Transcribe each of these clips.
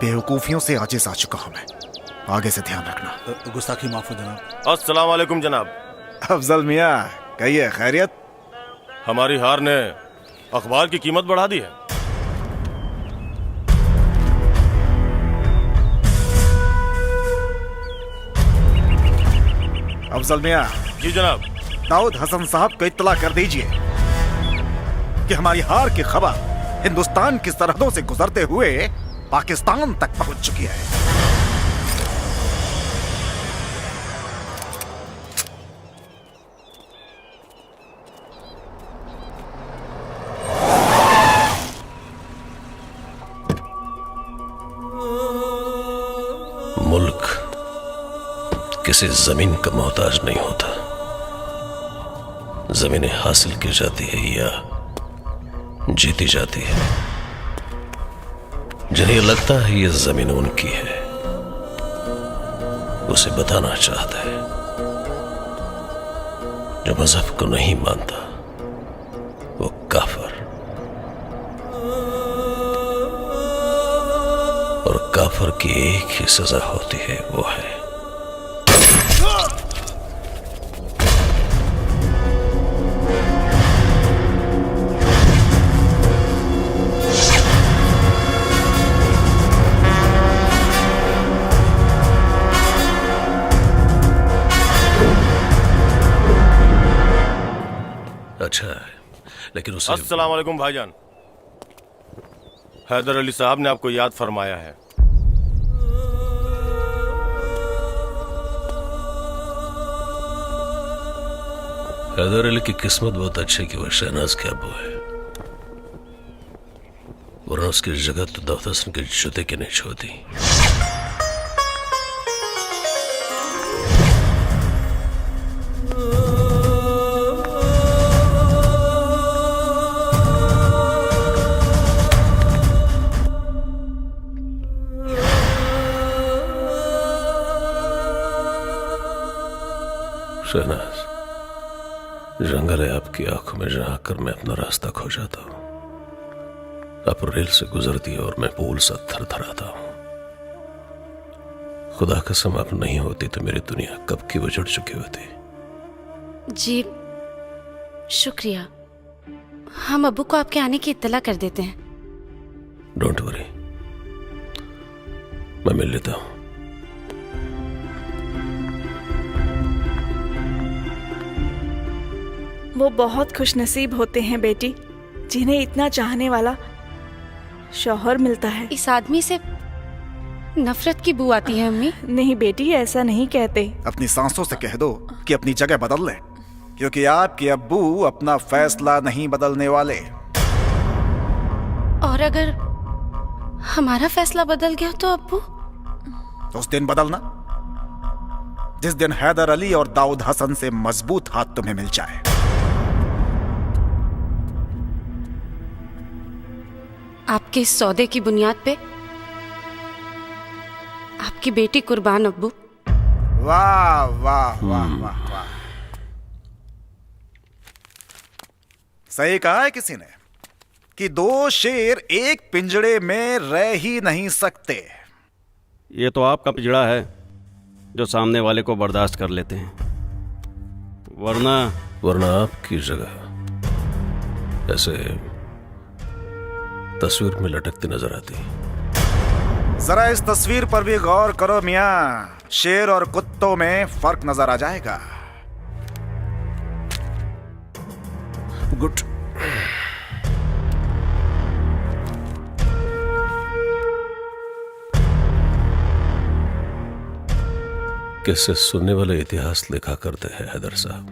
बेवकूफियों से आजिज आ चुका हूं मैं। आगे से ध्यान रखना। गुस्ताखी माफ हो जनाब। अस्सलाम वालेकुम जनाब। अफजल मियाँ, कहिए खैरियत? हमारी हार ने अखबार की कीमत बढ़ा दी है। अफजल मियाँ। जी जनाब। दाऊद हसन साहब को इत्तला कर दीजिए कि हमारी हार की खबर हिंदुस्तान की सरहदों से गुजरते हुए पाकिस्तान तक पहुंच चुकी है। मुल्क किसी जमीन का मोहताज नहीं होता। जमीनें हासिल की जाती है या जीती जाती है। जिन्हें लगता है ये जमीन उनकी है, उसे बताना चाहता है। जो मजहब को नहीं मानता वो काफिर, और काफिर की एक ही सजा होती है, वो है अच्छा है, लेकिन उसे अस्सलाम वालेकुम भाईजान। हैदर अली साहब ने आपको याद फरमाया है। हैदर अली की किस्मत बहुत अच्छी कि वह शहनाज के अब्बू है, वरना उसकी जगह तो दाऊद हसन के जूते के नीचे होती। शहनाज, जंगल है आपकी आंखों में, जहां कर मैं अपना रास्ता खो जाता हूं। आप रेल से गुजरती है और मैं पुल सा थरथराता हूं। खुदा कसम आप नहीं होती तो मेरी दुनिया कब की उजड़ चुकी होती। जी शुक्रिया, हम अब्बू को आपके आने की इत्तला कर देते हैं। डोंट वरी, मैं मिल लेता हूं। वो बहुत खुशनसीब होते हैं बेटी, जिन्हें इतना चाहने वाला शौहर मिलता है। इस आदमी से नफरत की बू आती है अम्मी। नहीं बेटी, ऐसा नहीं कहते। अपनी सांसों से कह दो कि अपनी जगह बदल लें, क्योंकि आपके अब्बू अपना फैसला नहीं बदलने वाले। और अगर हमारा फैसला बदल गया तो अब्बू? तो उस दिन बदलना जिस दिन हैदर अली और दाऊद हसन से मजबूत हाथ तुम्हें मिल जाए। आपके इस सौदे की बुनियाद पे आपकी बेटी कुर्बान अब्बू। वाह वाह वाह वाह वाह, सही कहा है किसी ने कि दो शेर एक पिंजड़े में रह ही नहीं सकते। ये तो आपका पिंजड़ा है जो सामने वाले को बर्दाश्त कर लेते हैं, वरना आपकी जगह ऐसे तस्वीर में लटकती नजर आती। जरा इस तस्वीर पर भी गौर करो मियां, शेर और कुत्तों में फर्क नजर आ जाएगा। गुड। किससे सुनने वाले इतिहास लिखा करते हैं हैदर साहब।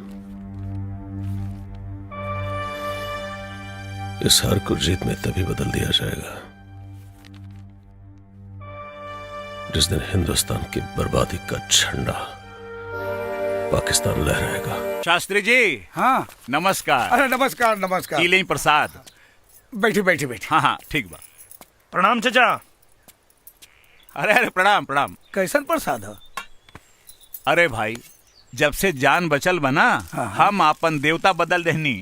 इस हार को जीत में तभी बदल दिया जाएगा जिस दिन हिंदुस्तान की बर्बादी का झंडा पाकिस्तान लहराएगा। शास्त्री जी। हाँ नमस्कार। अरे नमस्कार नमस्कार। लें प्रसाद। बैठी बैठी बैठी। हाँ हाँ ठीक बा। प्रणाम चाचा। अरे अरे प्रणाम प्रणाम। कैसन प्रसाद है? अरे भाई, जब से जान बचल बना हम अपन देवता बदल देहनी।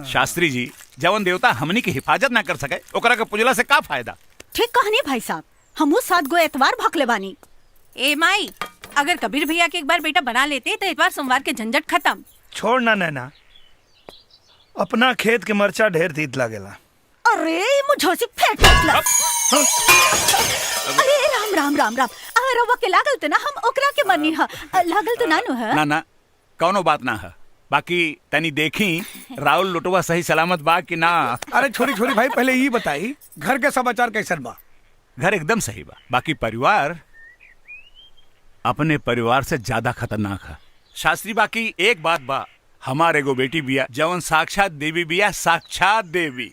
शास्त्री जी, जवन देवता हमनी की हिफाजत ना कर सके ओकरा के पुजला से का फायदा। ठीक कहनी भाई साहब, हमू 7 गो एतवार भखले बानी। ए माई, अगर कबीर भैया के एक बार बेटा बना लेते तो इतवार सोमवार के झंझट खत्म। छोड़ ना नैना, अपना खेत के मरचा ढेर तीत लागेला। अरे मुझे से फेंक निकला। अरे राम राम राम राम। रवा के लागल तो ना हम ओकरा के मरनी ह, लागल तो ना नु है। ना ना कौनो बात ना है। बाकी तनी देखी राहुल लुटवा सही सलामत बा कि ना। अरे छोरी छोरी भाई, पहले ये बताई घर के समाचार कैसन बा? घर एकदम सही बा। बाकी परिवार अपने परिवार से ज्यादा खतरनाक है शास्त्री। बाकी एक बात बा, हमारे एगो बेटी बिया जवन साक्षात देवी बिया, साक्षात देवी।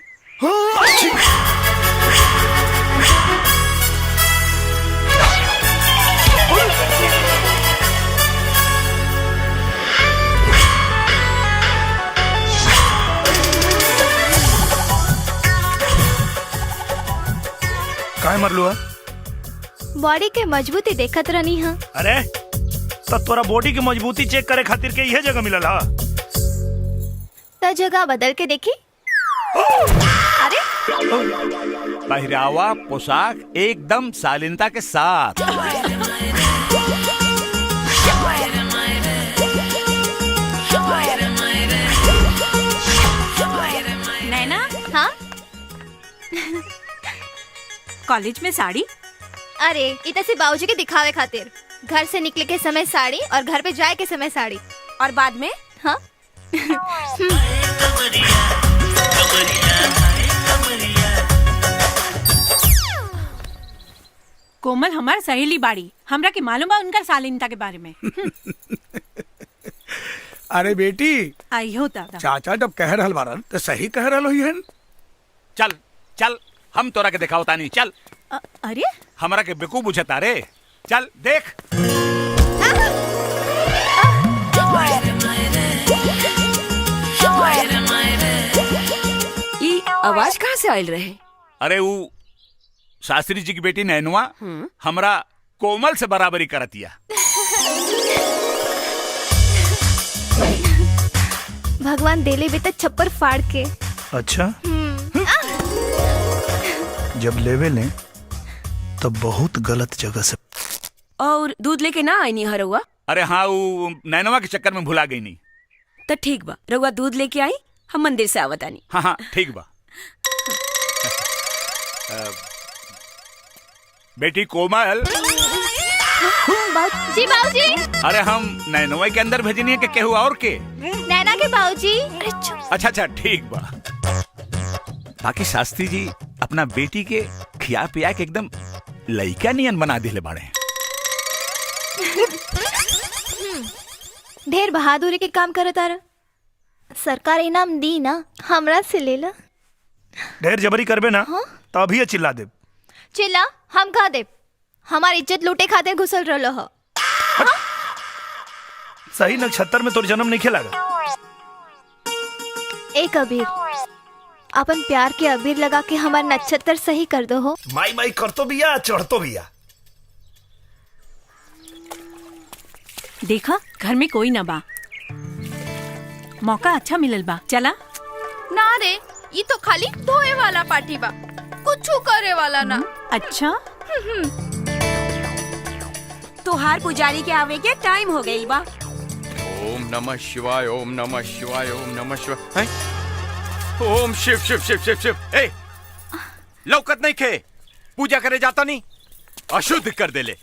काय मरलू है? बॉडी के मजबूती देखत रहनी है। अरे तो तोरा बॉडी की मजबूती चेक करे खातिर के यह जगह मिलल हा? तो जगह बदल के देखी। अरे पहरावा पोशाक एकदम शालीनता के साथ। नैना, हाँ कॉलेज में साड़ी? अरे इतना से बाबूजी के दिखावे खातिर। घर से निकले के समय साड़ी और घर पे जाए के समय साड़ी और बाद में? हाँ कोमल हमार सहेली बाड़ी, हमरा के मालूम बा उनका शालीनता के बारे में। अरे बेटी, आइयो दादा। चाचा जब कह रहल बारन तो सही कह रहल होई हन। चल चल हम तोरा के दिखाओ तानी। चल। अरे हमरा के बेकूफ बुझता रे। चल देख। ये आवाज कहाँ से आयल रहे? अरे वो शास्त्री जी की बेटी नैनुआ हमरा कोमल से बराबरी करतिया। भगवान देले भी तो छप्पर फाड़ के। अच्छा, जब लेवे लें तो बहुत गलत जगह से। और दूध लेके ना आई नहीं हरुआ? अरे हाँ, वो नैनुआ के चक्कर में भुला गई नहीं। तो ठीक बा, रउआ दूध लेके आई, हम मंदिर से आवतानी। हाँ हाँ ठीक बा। बेटी कोमल। जी बाबूजी। अरे हम नैनुआ के अंदर भेजनी है कि केहू और के? नैना के बाबूजी। अच्छा अच्छा ठीक बा। बाकी शास्त्री जी अपना बेटी के खिया पिया के एकदम लइका नियन बना दिले बाड़े। ढेर बहादुरी के काम करत आ रहा। सरकार इनाम दी ना, हमरा से ले ला। ढेर जबरी करबे ना तो अभी चिल्ला दे। चिल्ला हम कहा दे? हमारी इज्जत लूटे खातिर घुसल रहो हो। सही नक्षत्र में तोर जन्म नहीं खेलागा। एक अबीर, अपन प्यार के अबीर लगा के हमार नक्षत्र सही कर दो हो। माई माई कर तो बिया, चढ़ तो बिया। देखा घर में कोई ना बा, मौका अच्छा मिलल बा। चला ना रे, ये तो खाली धोए वाला पार्टी बा, कुछ करे वाला ना। अच्छा तोहार पुजारी के आवे के टाइम हो गई बा। ओम नमः शिवाय, ओम नमः शिवाय, ओम नमः शिवाय। ओम शिव शिव शिव शिव शिव। ए लौकत नहीं खे, पूजा करे जाता नहीं, अशुद्ध कर देले।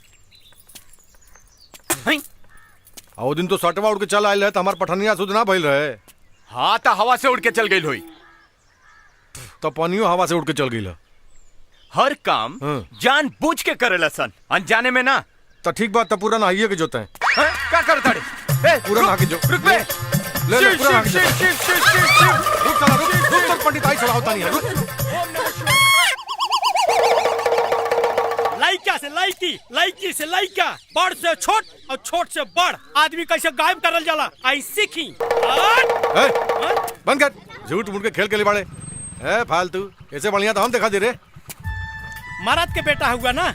आओ दिन तो सटवा उड़ के चल आयल है तो हमार पठनिया शुद्ध ना भइल रहे। हाँ तो हवा से उड़ के चल गई होई। तो पनियो हवा से उड़ के चल गई। हर काम जान बूझ के करेला सन, अनजाने में ना। तो ठीक बात, तो पूरा नहाइए के जोते हैं। क्या करता रे? पूरा नहा के जो। रुक बे। ले ले पूरा नहा के जो। रुक चला, रुक तक पंडित आई छोड़ा होता नहीं है। रुक। लाइका से लाइकी, लाइकी से लाइका, बड़ से छोट और छोट से बड़ आदमी कैसे गायब करल जाला, आई सीखी। बंद कर, झूठ मूठ के खेल के लिए बाड़े है फालतू। ऐसे बढ़िया तो हम दिखा दे रे। मरद के बेटा हुआ ना,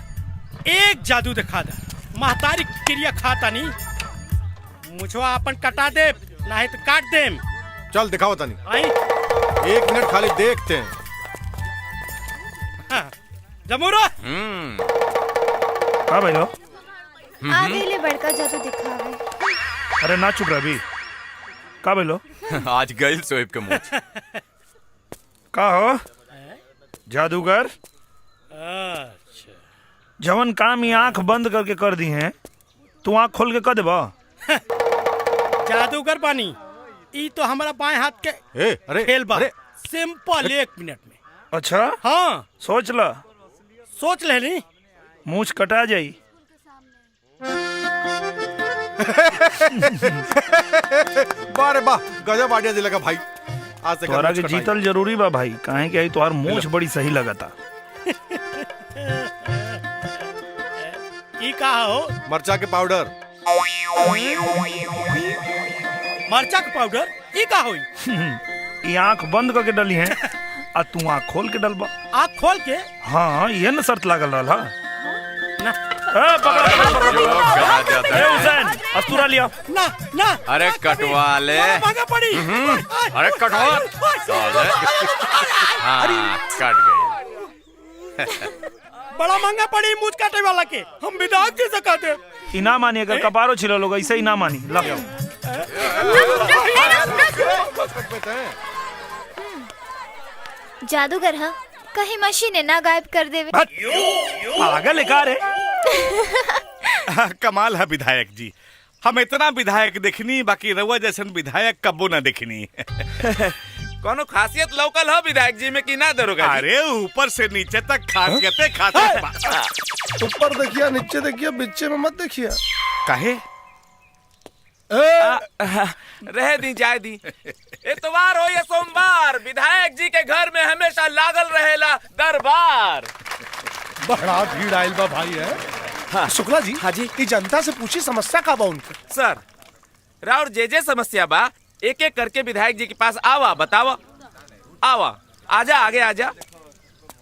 एक जादू दिखा दे, महतारी क्रिया खाता नहीं, मुझवा अपन कटा दे, नहीं तो काट दे। चल दिखाओ तनी। आई 1 मिनट खाली देखते हैं। हाँ, जमूरा का भाई लो? आ गईले बड़का जादू दिखावे। अरे ना चुप रह भी। का भाई लो? आज गइल सोएब के मुंह। का हो जादूगर? जवन काम ही आंख बंद करके कर दी हैं, तू आंख खोल के कर देबा? जादूगर पानी ई तो हमारा बाएं हाथ के अरे खेल बा। सिंपल 1 मिनट में। अच्छा हाँ सोच ला। सोच ले ली। मूछ कटा जाई। बारे वाह, गजब आइडिया दिला का भाई। आज से तोहरा के जीतल जरूरी बा भाई, काहे कि आई तोहार मूछ बड़ी सही लगता। ई का हो? मरचा के पाउडर। मरचा के पाउडर ई का होई? ये आंख बंद करके डली है आ तू आंख खोल के डलबा। आँख खोल के? हाँ ये न शर्त लागल रहल हा। ना हुसैन अस्तूरा लिया। ना ना अरे कटवा ले। महंगा पड़ी। अरे कटवा साले। हाँ कट गई। बड़ा महंगा पड़ी मुझ काटे वाला के। हम विधायक जी से कहते। इना मानी, अगर कपारो छिलो लोग ऐसे ही ना मानी। ला जादूगर हा कहीं मशीन ना गायब कर देवे। पागल है का रे? कमाल है विधायक जी, हम इतना विधायक देखनी, बाकी रउआ जैसन विधायक कबो ना देखनी। कोनो खासियत लोकल हो विधायक जी में कि ना दरोगा जी? अरे ऊपर से नीचे तक खासियते खासियत। ऊपर देखिए, नीचे देखिए, बीचे में मत देखिए। काहे? रह दी जाए दी। इतवार हो या सोमवार, विधायक जी के घर में हमेशा लागल रहेला दरबार। बड़ा भीड़ आयल बा भाई है। हाँ। शुक्ला जी। हाँ जी। ई जनता से पूछी समस्या का बा उनके। सर राउर जे समस्या बा एक एक करके विधायक जी के पास आवा, बतावा। आवा, आजा आगे आजा।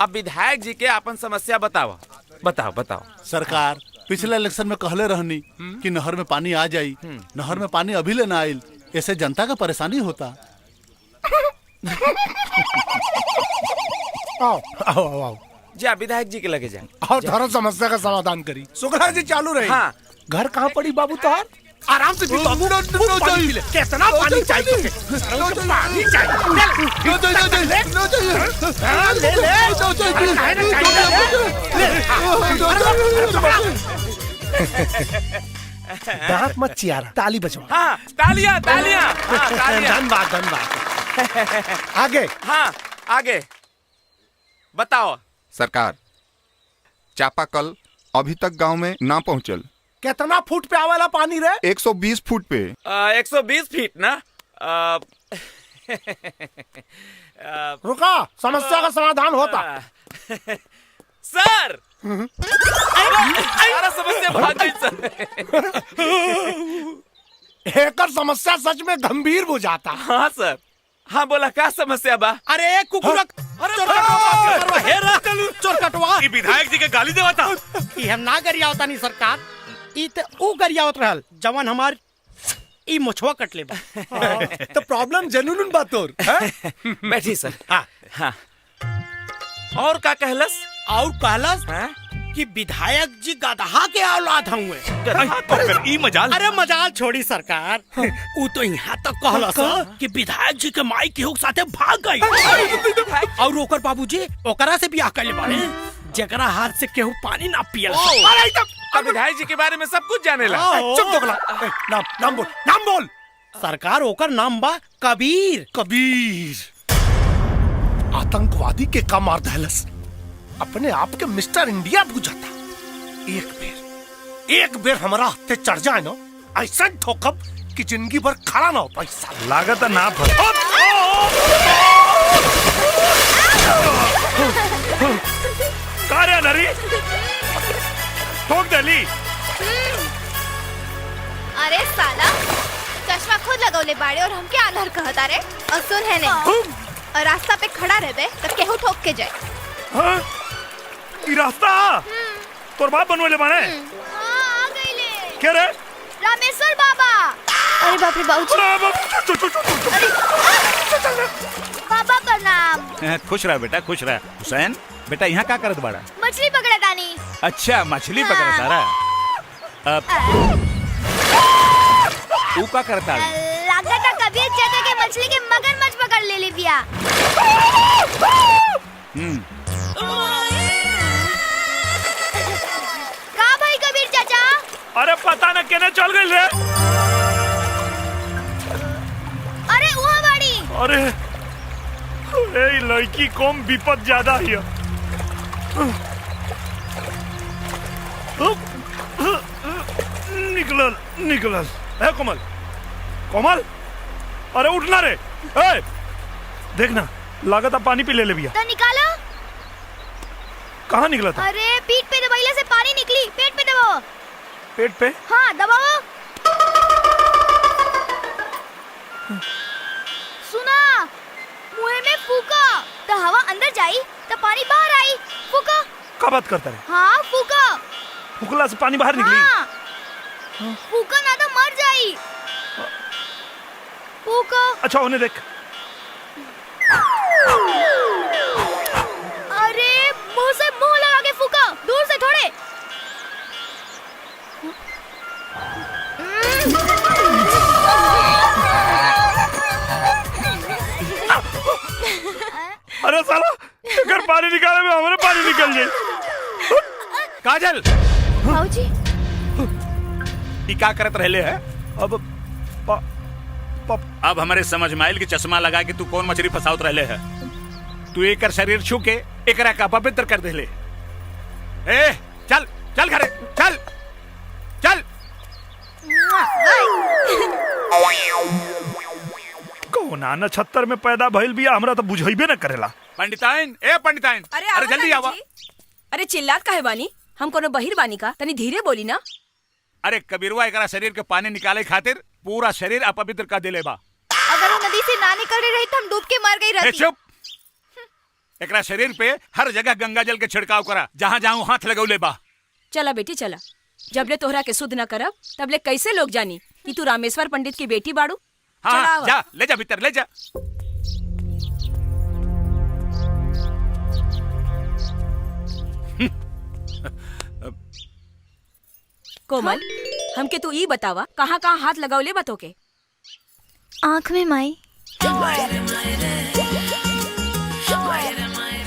अब विधायक जी के अपन समस्या बतावा। बताओ बताओ। सरकार पिछले इलेक्शन में कहले रहनी कि नहर में पानी आ जाई, नहर में पानी अभी लेना आयल, ऐसे जनता का परेशानी होता। आओ आओ आओ आओ। जा विधायक जी के लगे जाए और धर्म समस्या का समाधान करी। शुक्ला जी चालू रही। हाँ। घर कहाँ पड़ी बाबू तोहार? आराम से पी बाबू। पानी पी ले। कितना पानी चाहिए? पानी दांत मत चियारा, ताली बजवा। हाँ तालियां तालियां। हाँ, तालियां। धन्यवाद धन्यवाद। आगे। हाँ आगे बताओ। सरकार चापाकल अभी तक गांव में ना पहुंचल। कितना फुट पे आवेला पानी रे? 120 फुट पे। 120 फीट ना। रुका, समस्या का समाधान होता। सर सारा समस्या भाग गई सर। एकर समस्या सच में गंभीर बुझाता। हाँ सर। हाँ बोला क्या समस्या बा? अरे कुकुर चोर कटवा। ई विधायक जी के गाली देवा था। ई हम ना गरिया होता नहीं सरकार। ई ते ऊ गरिया होत रहल जवन हमार ई मुछवा कटले बा। तो प्रॉब्लम जेन्युइन बात और बैठी सर। हाँ हाँ। और का कहलस? और कहलस कि विधायक जी गधा के औलाद हुए। ई मजाल। अरे मजाल छोड़ी सरकार। ऊ तो यहाँ तक कहलस कि विधायक जी के माई के हुक साथे भाग गई। और ओकर बाबूजी ओकरा से बियाह कर ले बाड़े, जेकरा हाथ से केहू पानी ना पियल। अब विधायक जी के बारे में सब कुछ जाने ला। चुप दोगला। नाम नाम बोल, नाम बोल। सरकार ओकर नाम बा कबीर। कबीर आतंकवादी के का मार दहलस, अपने आप के मिस्टर इंडिया बुझाता। एक बेर हमारा हत्ते चढ़ जाए ना, ऐसा ठोकब कि जिंदगी भर खड़ा ना हो पैसा। लागत ना फल। कार्य नरी ठोक दली। अरे साला चश्मा खुद लगौले बाड़े और हमके आलहर कहता रे। और सुन है नहीं, और रास्ता पे खड़ा रहबे तो केहू ठोक के जाए। हाँ? ई रास्ता तोर बाप बनवले बाने? हाँ आ गईले। क्या रे? रामेश्वर बाबा। अरे बाप रे बाबूजी। बाबा प्रणाम। खुश रहा बेटा, खुश रहा। हुसैन बेटा यहाँ क्या करत बाड़ा? मछली पकड़ा तानी। अच्छा मछली पकड़ता रहा। तू का करता है? लागता कबीर चाचा के मछली के मगरमच्छ पकड़ ले ली बिया। का भाई कबीर चाचा? अरे पता न केने चल गई रे। अरे वहाँ बाड़ी। अरे ए लड़की कम विपद ज्यादा है। निकलल है कोमल। कोमल अरे उठना रे। ए देखना लागत पानी पी ले भैया। तो निकालो। कहाँ निकला था? अरे पीठ पे दबाइले से पानी निकली। पेट पे दबाओ। पेट पे? हाँ दबाओ। सुना मुंह में फूका तो हवा अंदर जाई तो पानी बाहर आई। फूका। क्या बात करता है? हाँ फूका। फूकला से पानी बाहर निकली? हाँ। फूका ना तो मर जाई। फूका। अच्छा उन्हें देख। अरे मुंह से मुंह लगा के फूका। दूर से थोड़े। अरे साला अगर पानी निकाले में हमारे पानी निकल जाए। काजल भाऊजी ई का करत रहले है? अब हमारे समझ में आइल कि चश्मा लगा के तू कौन मछली फसावत रहले है। तू एकर शरीर छू के एकरा का पवित्र कर देले। ए चल चल घरे चल चल। कौना नक्षत्र में पैदा भइल बिया हमरा तो बुझाइबे न करेला। पंडिताइन ए पंडिताइन अरे जल्दी आवा। अरे चिल्लात काहे बानी? हम कोनो बहिर बानी का? तनी धीरे बोली ना। अरे कबीरवा एकरा शरीर के पानी निकाले खातिर पूरा शरीर अपवित्र कर देले बा। अगर वो नदी से ना निकल रही तो हम डूब के मर गई रहती। चुप। एकरा शरीर पे हर जगह गंगा जल के छिड़काव करा। जहाँ जहाँ हाथ लगौले बा। चला बेटी चला। जबले तोहरा के शुद्ध न करब तबले कैसे लोग जानी कि तू रामेश्वर पंडित की बेटी बाड़ू। हाँ जा ले जा भीतर ले जा। कोमल हमके तू ई बतावा कहाँ कहाँ हाथ लगावले बतो के? आँख में माई।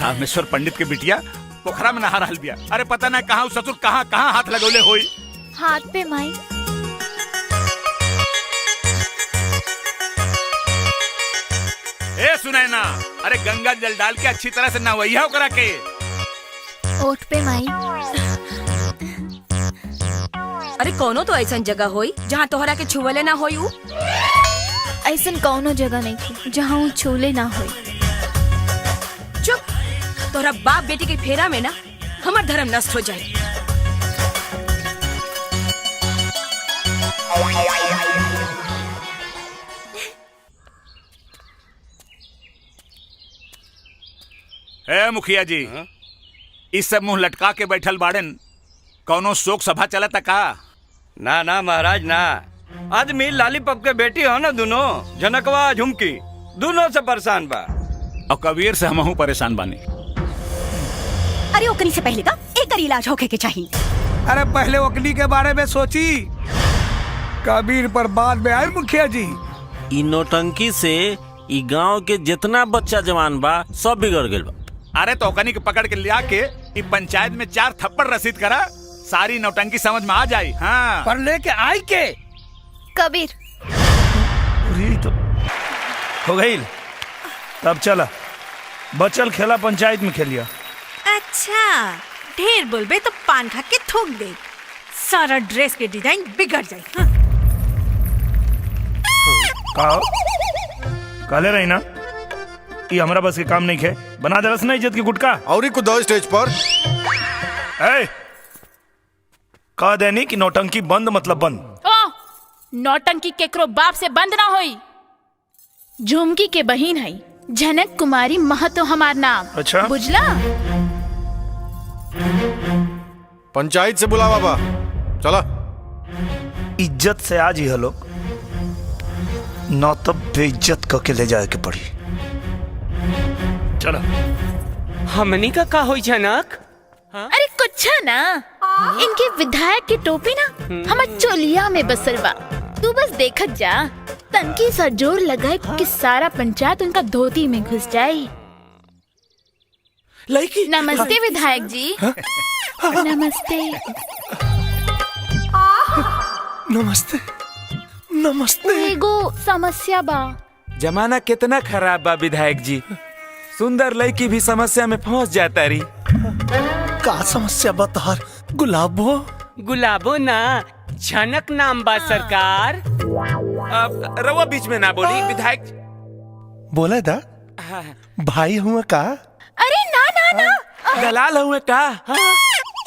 रामेश्वर पंडित के बिटिया पोखरा में नहा रहल बिया। अरे पता ना कहाँ ससुर कहाँ कहाँ हाथ लगौले होई। हाथ पे माई। ए सुनाए ना। अरे गंगा जल डाल के अच्छी तरह से नहवैया करा के। ओठ पे माई। अरे कौनो तो ऐसा जगह होई जहाँ तोहरा के छुवले ना होई। ऐसा कौनो जगह नहीं थी जहाँ वो छूले ना होई। चुप। तोहरा बाप बेटी के फेरा में ना हमार धर्म नष्ट हो जाए। ए मुखिया जी इस सब मुंह लटका के बैठल बाड़न। कौनो शोक सभा चलता का? ना ना महाराज ना। आदमी लालीपप के बेटी हो ना दोनों जनकवा झुमकी दोनों से परेशान बा। और कबीर से हमहू परेशान बानी। अरे ओकनी से पहले का एक इलाज होके के चाहिए। अरे पहले ओकनी के बारे में सोची कबीर पर बाद में आए मुखिया जी। इ नौटंकी से इ गांव के जितना बच्चा जवान बा सब बिगड़ गइल बा। अरे तो ओकनी के पकड़ के लिया के इ पंचायत में 4 थप्पड़ रसीद करा। सारी नौटंकी समझ में आ जाई। हाँ पर लेके आई के कबीर तो हो गई। तब चला बचल खेला पंचायत में खेलिया। अच्छा ढेर बोलबे तो पान खा के थूक दे। सारा ड्रेस के डिजाइन बिगड़ जाए। हाँ? काले रही ना ये हमारा बस के काम नहीं खे। बना दे रस ना इज्जत की गुटका। और ही कुछ स्टेज पर कह देनी कि नौटंकी बंद मतलब बंद। ओ नौटंकी केकरो बाप से बंद ना होई। झुमकी के बहिन है जनक कुमारी महतो हमार नाम। अच्छा बुझला? पंचायत से बुला बाबा। चला इज्जत से आज ही लोग न तो बेइज्जत करके ले जाए के पड़ी। चला हमनी का होई जनक? अरे कुछ ना, इनके विधायक की टोपी ना हमार चोलिया में बसल बा। तू बस देखत जा, तनकी सा जोर लगाए कि सारा पंचायत उनका धोती में घुस जाए। लड़की नमस्ते विधायक जी। नमस्ते। नमस्ते नमस्ते। एगो समस्या बा। जमाना कितना खराब बा विधायक जी, सुंदर लड़की भी समस्या में फंस जाता रही। का समस्या बतार? गुलाबो गुलाबो ना, झनक नाम बा सरकार। अब रवा बीच में ना बोली विधायक। बोला था भाई हुआ का? अरे ना ना ना, दलाल हुए का?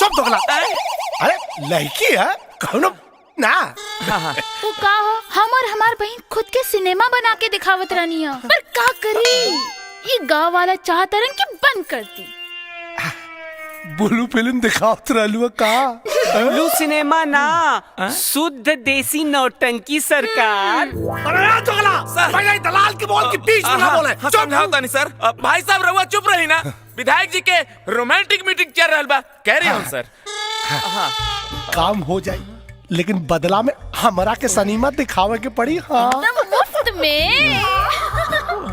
चुप दोगला। अरे लड़की है कौन ना? तो का हो, हम और हमार बहन खुद के सिनेमा बना के दिखावत रहनी है, पर का करी, ये गाँव वाला चाहता रन कि बंद करती। ब्लू फिल्म दिखावत रहलू का? ब्लू सिनेमा ना, शुद्ध देसी नौटंकी सरकार। अरे दोगला, भाई दलाल की बोल के बीच में ना बोले। समझाओ तानी सर। भाई साहब रहुआ चुप रही ना, विधायक जी के रोमांटिक मीटिंग चल रहा बा, कह रही हूँ सर। काम हो जाए, लेकिन बदला में हमरा के सिनेमा दिखावे के पड़ी। हाँ मुफ्त में।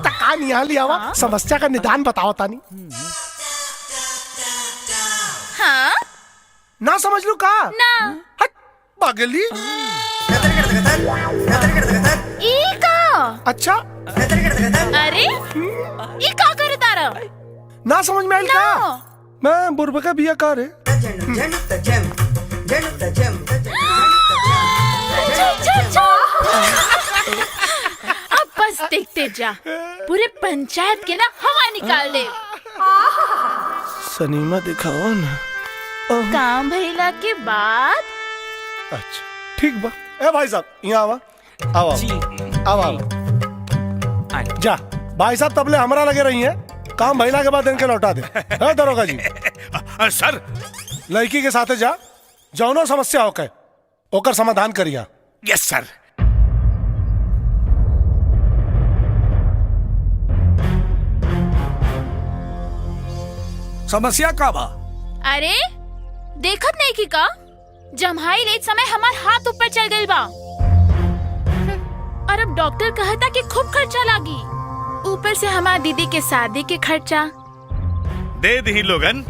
तकान यहाँ लिया हुआ, समस्या का निदान बताओ तानी। हाँ ना समझ लू का? ना। हट पागली। ई का? अच्छा। अरे ई का करे तारा? ना समझ में आइल का? मैं बुरबका बिया का रे। अब बस देखते जा, पूरे पंचायत के ना हवा निकाल दे। सिनेमा दिखाओ ना। काम भइला के बाद। अच्छा ठीक बा। ए भाई साहब यहाँ आवा, आवा आवा। जा भाई साहब तबले हमरा लगे रही है, काम भइला के बाद इनके लौटा दे। दरोगा जी। सर लड़की के साथ जा, जौनो समस्या होके ओकर समाधान करिया। यस सर। समस्या का बा? अरे देखत नहीं की का, जम्हाई लेत समय हमार हाथ ऊपर चल गई बा, और अब डॉक्टर कहता कि खूब खर्चा लागी, ऊपर से हमार दीदी के शादी के खर्चा। दे दी लोगन,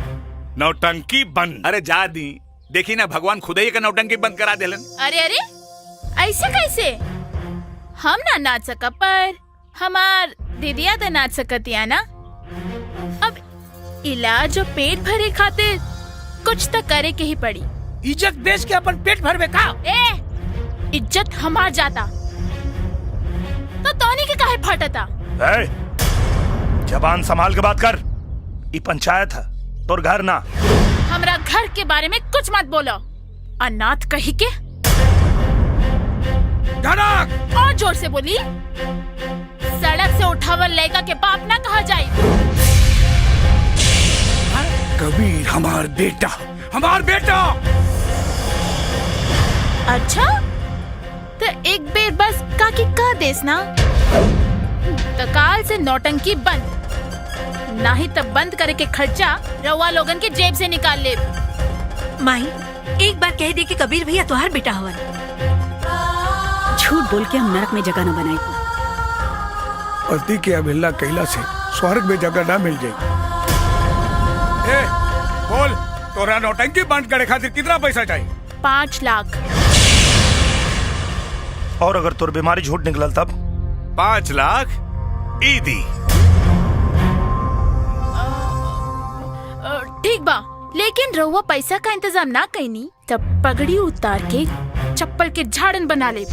नौटंकी बंद। अरे जा दी, देखी ना भगवान खुद ही का नौटंकी बंद करा देलन। अरे अरे ऐसे कैसे? हम ना नाच सका, पर हमार दीदिया तो नाच सकतिया ना। अब इलाज और पेट भरे खातिर कुछ तो करे के ही पड़ी। इज्जत बेच के अपन पेट भरवे का? ए, इज्जत हमार जाता तो तोनी के काहे फटता? जबान संभाल के बात कर, ये पंचायत है, तोर घर ना। हमरा घर के बारे में कुछ मत बोलो, अनाथ कही के। धड़क! और जोर से बोली, सड़क से उठावल लड़का के बाप ना कहा जाए। कबीर हमार बेटा, हमार बेटा। अच्छा तो एक बेर बस काकी कह देस ना, तो काल से नौटंकी बंद, नहीं तो बंद करे के खर्चा रउआ लोगन के जेब से निकाल ले। माही एक बार कह दे कि कबीर भैया तुम्हार बेटा हवन। झूठ बोल के हम नरक में जगह न बनाई। पति के अवहेलना कैला से स्वर्ग में जगह ना मिल जाएगी। बोल, तोरा नौटंकी बंद करे खातिर कितना पैसा चाहिए? 5 लाख। और अगर तोर बीमारी झूठ निकलल तब? 5 लाख ईदी। ठीक बा, लेकिन रउआ पैसा का इंतजाम ना कईनी तब पगड़ी उतार के चप्पल के झाड़न बना ले।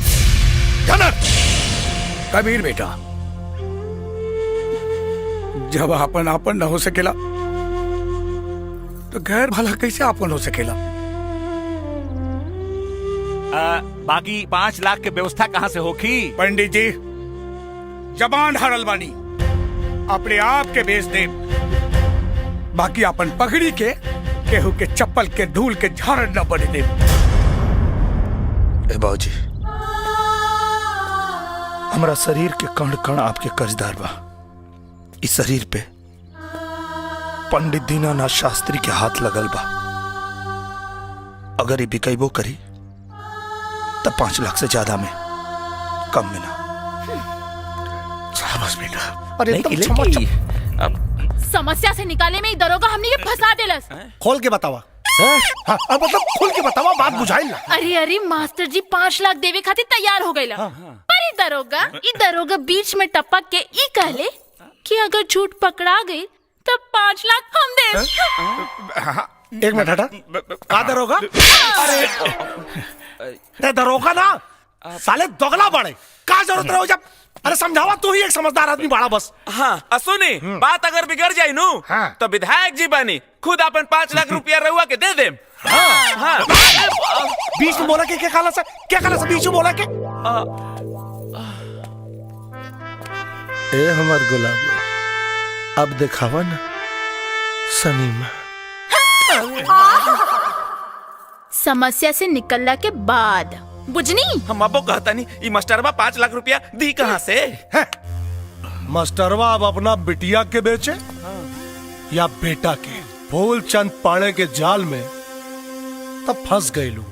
कबीर बेटा, जब आपन आपन न हो सकेला तो घर भला कैसे आपन हो सकेला? बाकी 5 लाख के व्यवस्था कहाँ से होगी? पंडित जी, जबान हारल बानी, अपने आप के बेच दे, बाकी अपन पगड़ी के केहू के चप्पल के धूल के झाड़ न बने दे। ए बाबूजी, हमारा शरीर के कण कण आपके कर्जदार बा। इस शरीर पे पंडित दीनानाथ शास्त्री के हाथ लगल बा। अगर ये बिकैबो करी तब 5 लाख से ज्यादा में कम में ना। शाबाश बेटा। अरे समस्या से निकाले में ही दरोगा हमने ये फंसा देलस। खोल के बतावा हाँ, मतलब खोल के बतावा, बात बुझाई ना। अरे मास्टर जी 5 लाख देवे खातिर तैयार हो गए। पर ई दरोगा बीच में टपक के ई कहले कि अगर झूठ पकड़ा गई तब 5 लाख हम दे। एक मिनट हटा, का दरोगा? अरे दरोगा ना साले दोगला बड़े, का जरूरत रहो जब। अरे समझावा, तू ही एक समझदार आदमी बाड़ा बस। हाँ सुनी, बात अगर बिगड़ जाये नु तो विधायक जी बनी खुद अपन 5 लाख रुपया रहुआ के दे दे। हाँ। बीच में बोला के क्या काला सा बीच में बोला के? ए हमार गुलाब, अब दिखावा ना सनीमा। समस्या से निकलने के बाद बुझनी हम अबो कहता नहीं, ये मास्टरवा 5 लाख रुपया दी कहाँ से? मास्टरवा अब अपना बिटिया के बेचे या बेटा के? फूलचंद पाड़े के जाल में तब फंस गई लू।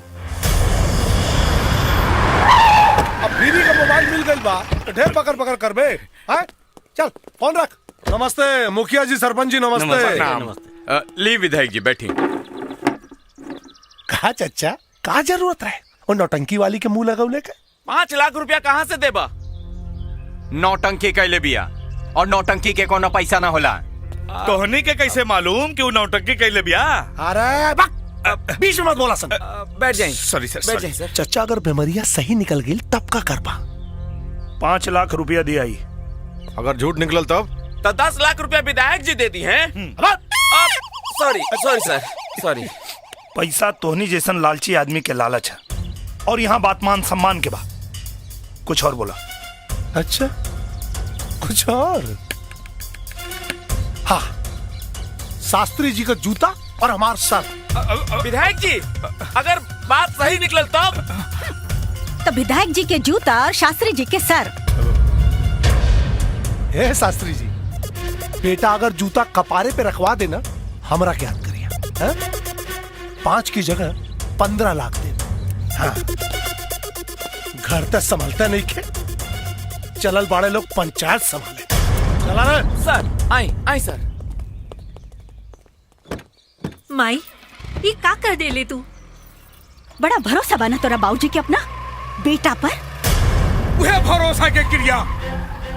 अब बीवी का मोबाइल मिल गई बा, ढेर पकड़ कर बे। चल फोन रख। नमस्ते मुखिया जी, सरपंच जी नमस्ते। ली विधायक जी बैठी। कहा चच्चा, का जरूरत है और नौटंकी वाली के मुंह लगौले के? 5 लाख रुपया कहाँ से देबा? नौटंकी कैले बिया, और नौटंकी के कोनो पैसा ना होला। तोहनी के कैसे मालूम कि वो नौटंकी कैले बिया? अरे बीच में मत बोला सन। बैठ जाए। सॉरी सर, बैठ जाए सर। चच्चा, अगर बीमारियां सही निकल गई तब का करबा? 5 लाख रुपया दिया ही। अगर झूठ निकलल तब? तो 10 लाख रुपया विधायक जी दे दी हैं। सॉरी सर, सॉरी। पैसा तोहनी जैसन लालची आदमी के लालच है, और यहाँ बात मान सम्मान के बाद कुछ और बोला। अच्छा, कुछ और? हाँ, शास्त्री जी का जूता और हमार सर। विधायक जी, अगर बात सही निकल तो विधायक जी के जूता और शास्त्री जी के सर। हे शास्त्री जी, बेटा अगर जूता कपारे पे रखवा देना, हमरा क्या करिए? 5 की जगह 15 लाख दे। हाँ, घर तक संभलता नहीं के, चलल बाड़े लोग पंचायत संभाले। चला रे सर। आई सर। माई, ये का कर दे ले तू? बड़ा भरोसा बना तोरा बाबूजी के अपना बेटा पर। वह भरोसा के क्रिया,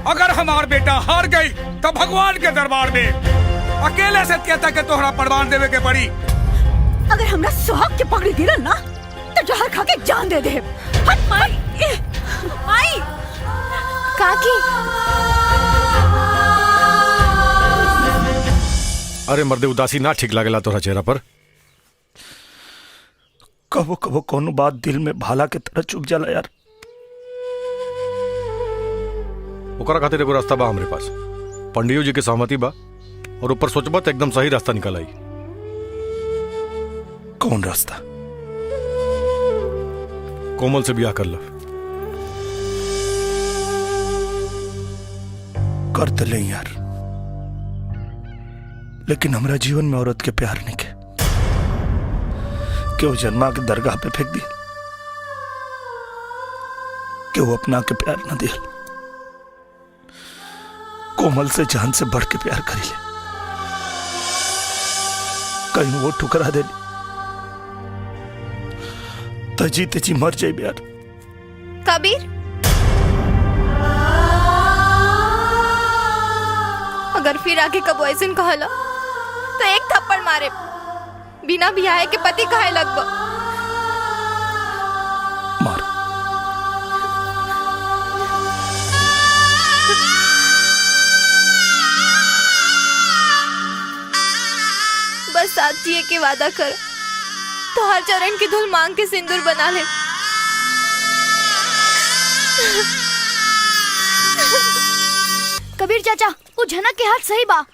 अगर हमार बेटा हार गई तो भगवान के दरबार में अकेले से कहता के तोहरा परवान देवे के पड़ी। अगर हमरा सुहाग के पकड़ी गिरल ना तो जहर खा के जान दे दे। हट माई। काकी। अरे मर्दे, उदासी ना ठीक लागेला तोरा चेहरा पर। कबो कबो कोनो बात दिल में भाला के तरह चुभ जाला यार। ओकरा खातिर एगो रास्ता बा हमरे पास। पंडियो जी के सहमति बा, और ऊपर सोचबा तो एकदम सही रास्ता निकल आई। कौन रास्ता? कोमल से ब्याह कर लो। कर तो ले यार, लेकिन हमारा जीवन में औरत के प्यार नहीं के क्यों जन्मा के दरगाह पे फेंक दिया, कि वो अपना के प्यार न दिया। कोमल से जान से बढ़ के प्यार करी ले, कहीं वो ठुकरा दे तजी तजी मर जाए यार। कबीर, अगर फिर आगे कब ऐसे कहला तो एक थप्पड़ मारे, बिना बियाहे के पति कहे लगभग। मार। बस साथ जिए के वादा कर, तो हर चरण की धूल मांग के सिंदूर बना ले। कबीर चाचा, वो झनक के हाथ सही बा।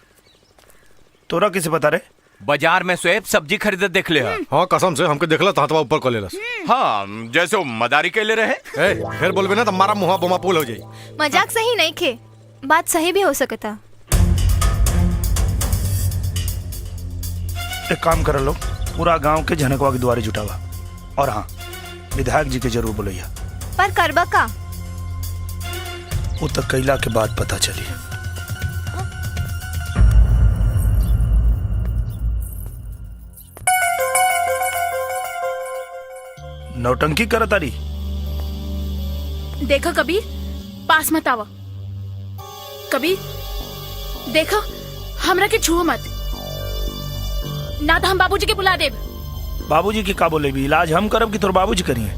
तोरा किसे बता रे? बाजार में स्वेब सब्जी खरीदे देख ले। हाँ कसम से हमके देखला हाथवा ऊपर कर लेलस। हाँ, जैसे वो मदारी के ले रहे। फिर बोलबे ना तो हमारा मुंह बोमा पुल हो जाई। मजाक सही नहीं खे, बात सही भी हो सकता। एक काम कर लो, पूरा गांव के झनकवा के द्वारे जुटावा, और हाँ, विधायक जी के जरूर बुलैया। पर करबा का वो तक कैला के बाद पता चली। नौटंकी करतारी। देखो कबीर, पास मत आवा। कबीर देखो, हमरा के छुओ मत, ना तो हम बाबूजी के बुला देब। बाबूजी की का बोले भी, इलाज हम करब कि तोर बाबूजी करिए?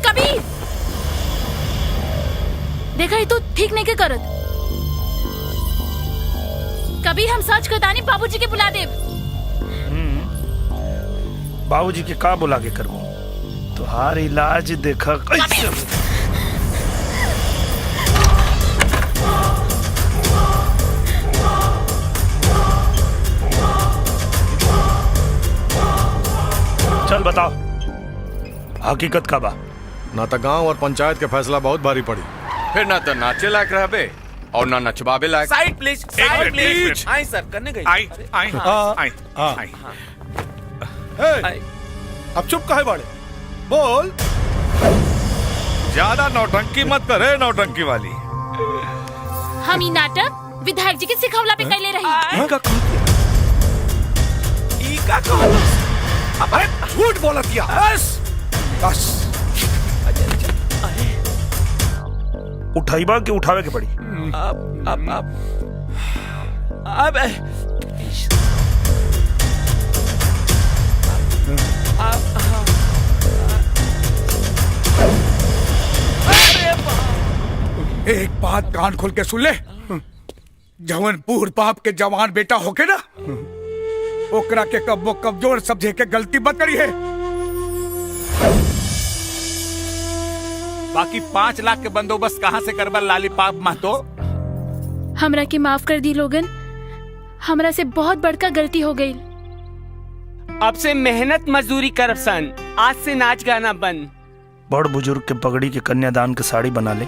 कबीर देखा, ये तो ठीक नहीं के करत। कबीर हम सच कहतानी, बाबूजी के बुला देब। बाबूजी के का बुला के करबो? तुहार इलाज देखा कैसे। चल बताओ, हकीकत का बा? ना तो गांव और पंचायत के फैसला बहुत भारी पड़ी, फिर ना तो नाचे लायक रहबे और ना नचवाबे लायक। Side please, side please. आई सर, करने गई। आई आई आई। अब चुप काहे बाड़े? बोल। ज्यादा नौटंकी मत करे, नौटंकी वाली। हम ई नाटक विधायक जी के सिखवला पे कैले रही। अरे झूठ बोला किया। बस उठाइबा कि उठावे के पड़ी? अब एक बात कान खोल के सुन ले, जवन बूढ़ बाप के जवान बेटा होके ना, ओकरा के कब्बो कमजोर समझे के गलती मत करी है। बाकी 5 लाख के बंदोबस्त कहाँ से करबा लालीपाप महतो? हमरा के माफ कर दी लोगन, हमरा से बहुत बड़का गलती हो गई। अब से मेहनत मजदूरी करब सन, आज से नाच गाना बंद। बड़ बुजुर्ग के पगड़ी के कन्यादान के साड़ी बना ले,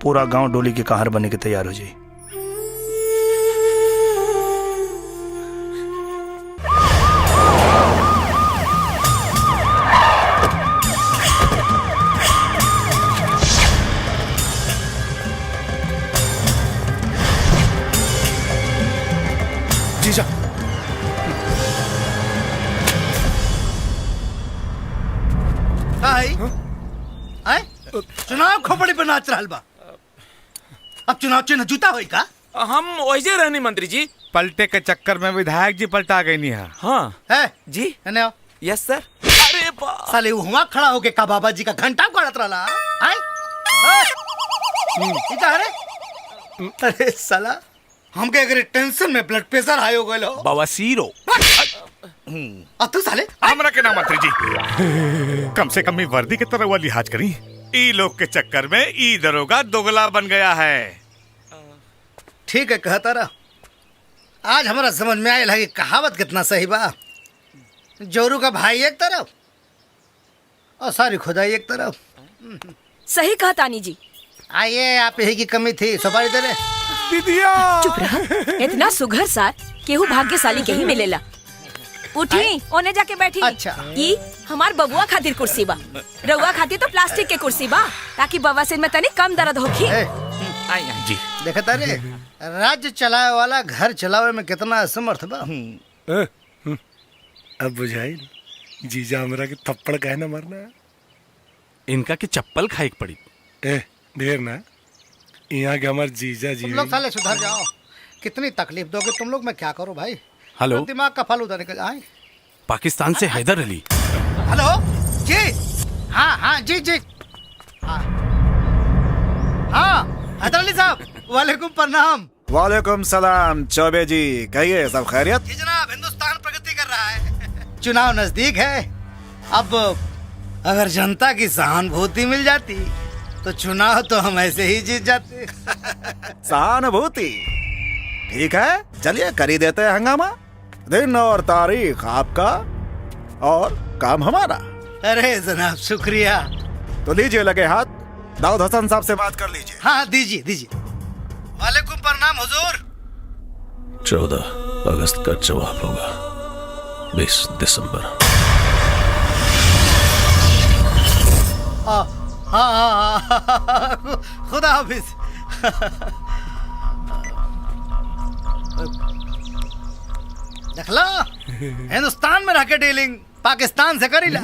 पूरा गांव डोली के कहार बने के तैयार हो जाए। जीजा, चुनाव खोपड़ी पे नाच रहा बा। अब चुनाव चिन्ह जूता होई का? हम वही रहनी मंत्री जी। पलटे के चक्कर में विधायक जी पलटा गई नहीं है। हाँ है जी। यस सर। अरे साले वहाँ खड़ा होके का बाबा जी का घंटा गाड़त रहा। अरे साला हमके अगर टेंशन में ब्लड प्रेशर हाई हो गए लो, बवासीर हो। तू साले हमरा के ना मंत्री जी, कम से कम वर्दी के तरह वाली लिहाज करी। ई लोग के चक्कर में ई दरोगा दोगला बन गया है। ठीक है कहता रहा। आज हमारा समझ में आया कि कहावत कितना सही बा। जोरू का भाई एक तरफ और सारी खुदाई एक तरफ। सही कहा तानी जी। आइए, आप यही की कमी थी, सुपारी दे रहे। दीदिया चुप रहा, इतना सुघर सार केहू भाग्यशाली के ही मिलेला। उठी, ओने जाके बैठी। अच्छा। ई हमार बबुआ खातिर कुर्सी बा, रउआ खातिर तो प्लास्टिक के कुर्सी बा, ताकि बवासीर में तनी कम दर्द होखी। जी देखता रे, राज्य चलाए वाला घर चलावे में कितना असमर्थ बा। अब बुझाई जीजा हमरा के थप्पड़ काहे ना मारना। इनका के चप्पल खाई पड़ी। ढेर ना, यहाँ के हमारे जीजा जी। तुम लोग साले सुधर जाओ। कितनी तकलीफ दोगे तुम लोग, मैं क्या करूं भाई। हेलो, दिमाग का फालूदा निकल आए। पाकिस्तान से हैदर अली। हेलो जी। हाँ हाँ जी जी। हाँ हैदर अली साहब, वालेकुम प्रणाम। वालेकुम सलाम चौबे जी, कहिए सब खैरियत? जी जनाब, हिंदुस्तान प्रगति कर रहा है। चुनाव नजदीक है। अब अगर जनता की सहानुभूति मिल जाती तो चुनाव तो हम ऐसे ही जीत जाते। सहानुभूति ठीक है, चलिए कर ही देते हैं हंगामा। दिन और तारीख आपका और काम हमारा। अरे जनाब शुक्रिया। तो लीजिए लगे हाथ, दाऊद हसन साहब से बात कर लीजिए। हाँ दीजिए दीजिए। वालेकुम प्रणाम हुजूर। 14 अगस्त का जवाब होगा 20 दिसंबर। खुदा हाफिज। देखला हिंदुस्तान में रह के डीलिंग पाकिस्तान से करीला।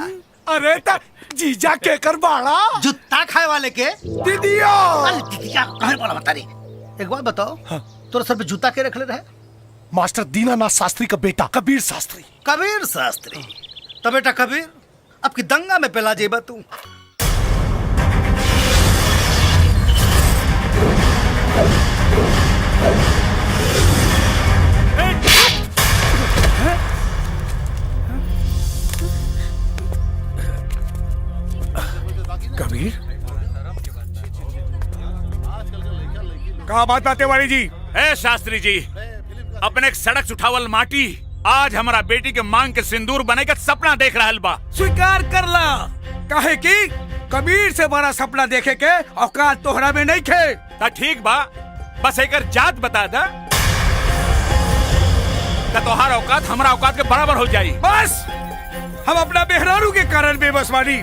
अरे ता जीजा के कर बाड़ा जुत्ता खाए वाले के दीदिया। दीदिया कहाँ बोला बता रही। एक बात बताओ, तोरे सर पे जूता के रख ले रहे? मास्टर दीनानाथ शास्त्री का बेटा कबीर शास्त्री। कबीर शास्त्री तो बेटा कबीर, अब की दंगा में पहला जेबा तू। कबीर कहा बात बात तिवारी जी? ए शास्त्री जी, अपने एक सड़क उठावल माटी आज हमारा बेटी के मांग के सिंदूर बने का सपना देख रहा बा। स्वीकार कर ला। काहे की कबीर से बड़ा सपना देखे के औकात तोहरा में नहीं खे। ता ठीक बा, बस एक जात बता दा तोहार औकात हमारा औकात के बराबर हो जाई। बस हम अपना बेहरारू के कारण बेबस बानी,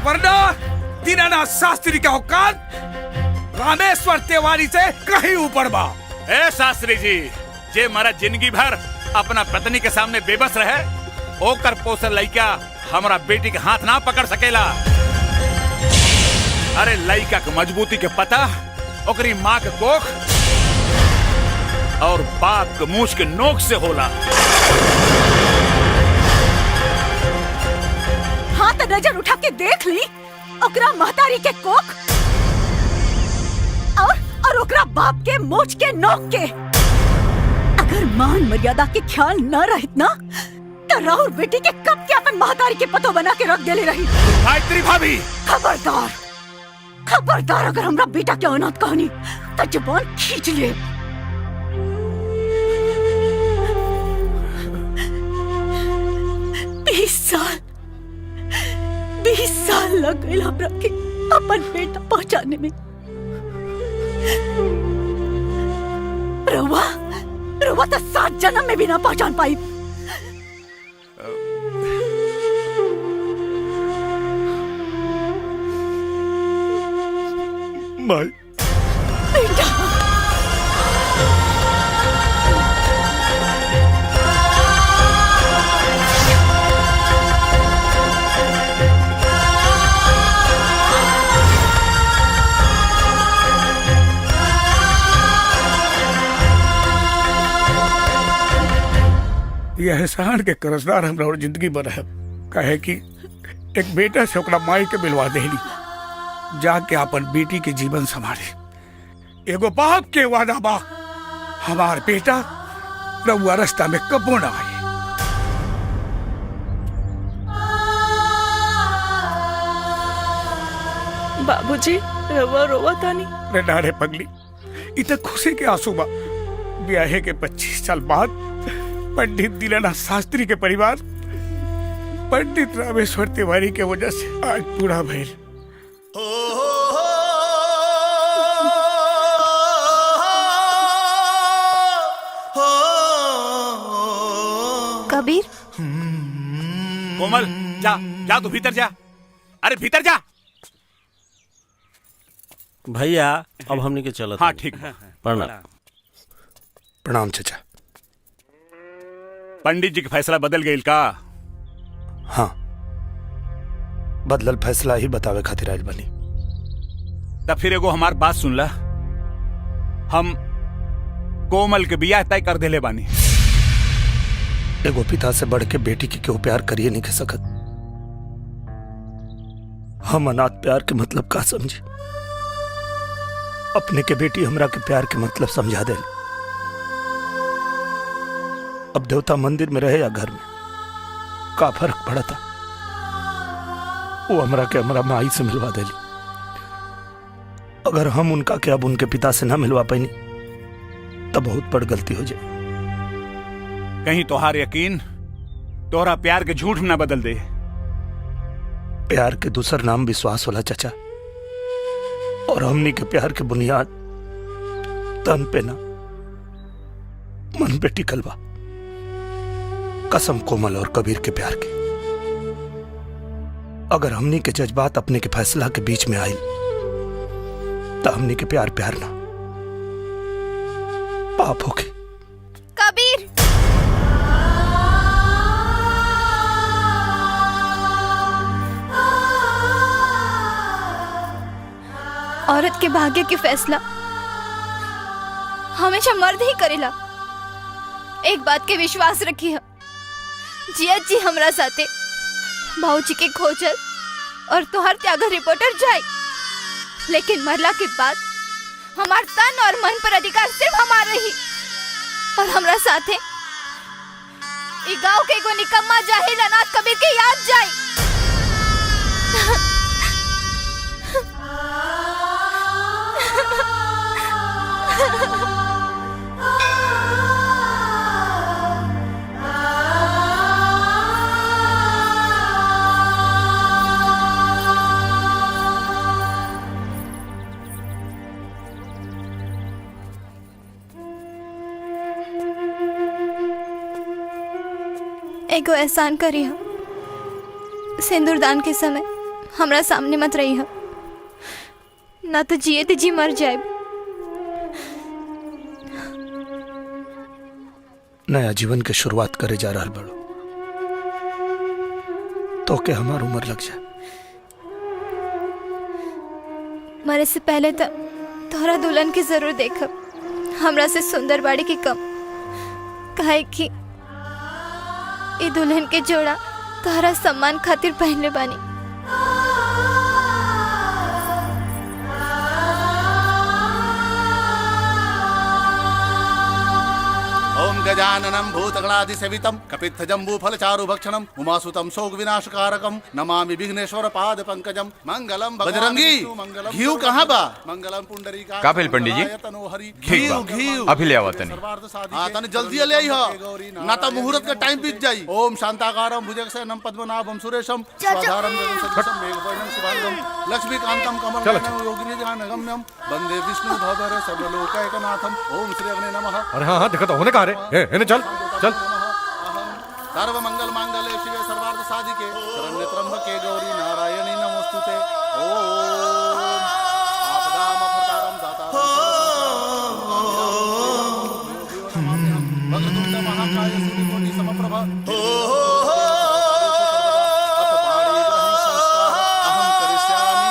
वरना दीनानाथ शास्त्री का औकात रामेश्वर तिवारी से कहीं ऊपर बा। ए शास्त्री जी, जे मारा जिंदगी भर अपना पत्नी के सामने बेबस रहे, ओकर पोसल लइका हमारा बेटी के हाथ ना पकड़ सकेला। अरे लइका के मजबूती के पता ओकरी माँ के कोख और बाप के मूछ के नोक से होला। हाथ नजर उठा के देख ली ओकरा महतारी के कोख और ओकरा बाप के मूछ के नोक के। अगर मान मर्यादा के ख्याल न रहित ना तो राहुल बेटी के कब के अपन महतारी के पतो बना के रख देले रही। गायत्री भाभी खबरदार, खबरदार, अगर हमरा बेटा के अनाथ कहानी तो जुबान खींच ले। बीस साल लग गए हमरा के अपन बेटा पहचाने में। रवा तो 7 जन्म में भी ना पहचान पाई। माई बेटा यह एहसान के कर्जदार हमरा और जिंदगी भर है। कहे कि एक बेटा से ओकरा माई के मिलवा देली, जाके अपन बेटी के जीवन संभाले। एगो बाप के वादा बा, हमार बेटा रउआ रास्ता में कबो ना आए। बाबूजी रवा रोवा तानी। रे डारे पगली, इतना खुशी के आंसू बा। ब्याहे के 25 साल बाद पंडित दीनानाथ शास्त्री के परिवार पंडित रामेश्वर तिवारी के वजह से आज पूरा भइल। कबीर कोमल, जा जा तू भीतर जा। अरे भीतर जा। भैया अब हमने के चलत। हाँ ठीक। प्रणाम। प्रणाम चाचा। पंडित जी का फैसला बदल गई का? हाँ, बदलल फैसला ही बतावे खातिर आइल बनी। तब फिर एगो हमार बात सुन ला। हम कोमल के बियाह तय कर देले बानी। एगो पिता से बढ़ के बेटी की क्यों प्यार करिए नहीं कह सकत। हम अनाथ प्यार के मतलब का समझी। अपने के बेटी हमरा के प्यार के मतलब समझा दे। अब देवता मंदिर में रहे या घर में, का फर्क पड़ा था। वो हमरा के हमरा माई से मिलवा देली। अगर हम उनका के अब उनके पिता से ना मिलवा पाई तब बहुत बड़ गलती हो जाए। कहीं तोहार यकीन तोहरा प्यार के झूठ ना बदल दे। प्यार के दूसर नाम विश्वास होला चाचा, और हमनी के प्यार के बुनियाद तन पे ना मन पे टिकल बा। कसम कोमल और कबीर के प्यार की। अगर हमनी के जज्बात अपने के फैसला के बीच में आई तो हमनी के प्यार प्यार ना पाप होके। कबीर, औरत के भाग्य के फैसला हमेशा मर्द ही करेला। एक बात के विश्वास रखी है, जियत जी हमरा साथे भाऊजी के खोजल और तोहर त्याग रिपोर्टर जाए, लेकिन मरला के बाद हमार तन और मन पर अधिकार सिर्फ हमार रही। और हमरा साथे ई गांव के एगो निकम्मा जाहिल अनाथ कबीर के याद जाए। एगो एहसान करी हो, सिंदूरदान के समय हमरा सामने मत रही हो, ना तो जिए जी मर जाए। नया जीवन के शुरुआत करे जा रहा बड़ो, तो के हमार उम्र लग जाए। मरे से पहले तो तोहरा दुल्हन के जरूर देखब, हमरा से सुंदर बाड़ी की कम। काहे कि ई दुल्हन के जोड़ा तोहरा सम्मान खातिर पहनले बानी। ओम गजाननं भूतगणाधिसेवितं कपित्थजम्बूफलचारुभक्षणं उमासुतं शोकविनाशकारकं नमामि विघ्नेश्वर पाद पंकजं। मंगलम बजरंगी, घीव कहाँ बा? मंगलम पुंडरीका। का भेल पंडित जी? ठीक बा, अभी ले आवा तनी। हाँ तनी जल्दी ले आई हो, ना तो मुहूर्त का टाइम बीत जाई। ओम शांताकारं भुजगशयनं पद्मनाभं सुरेशं स्वाधारं जगन्सदृशं मेघवर्णं शुभांगं लक्ष्मीकान्तं कमलनयनं योगिनिजानगम्यं वन्दे विष्णु भवरे सर्वलोकैकनाथं। ओम श्री अग्ने नमः। अरे हाँ हाँ देखो तो होने कहा रे, चल चल। सर्व मंगल मांगल्ये शिवे सर्वार्थ साधिके शरण्ये त्र्यंबके गौरी नारायणी नमोस्तुते। ओम आपदामपहर्तारं दातारं वक्रतुंड महाकाय सूर्यकोटि समप्रभ। अहं करिष्यामि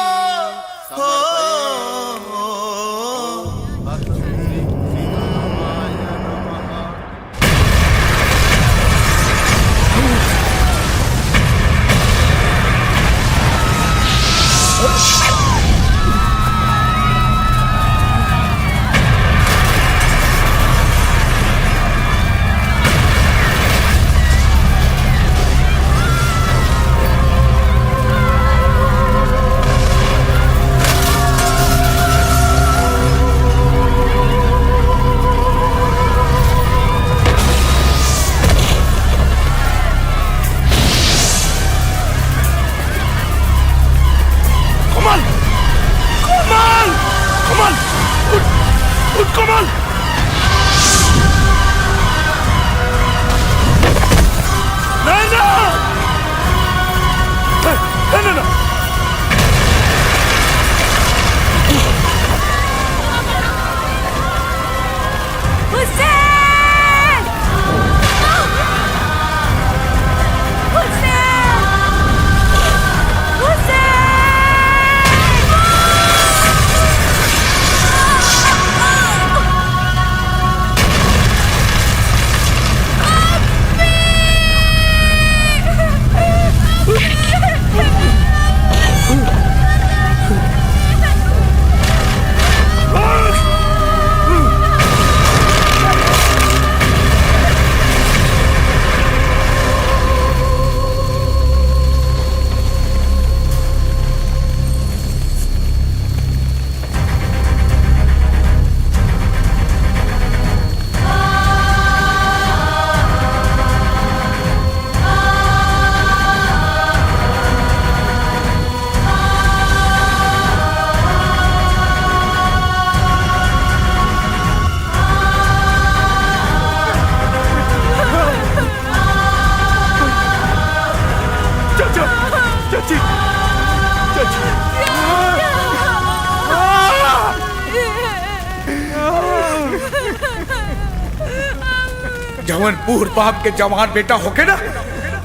जवन पूर बाप के जवान बेटा होके ना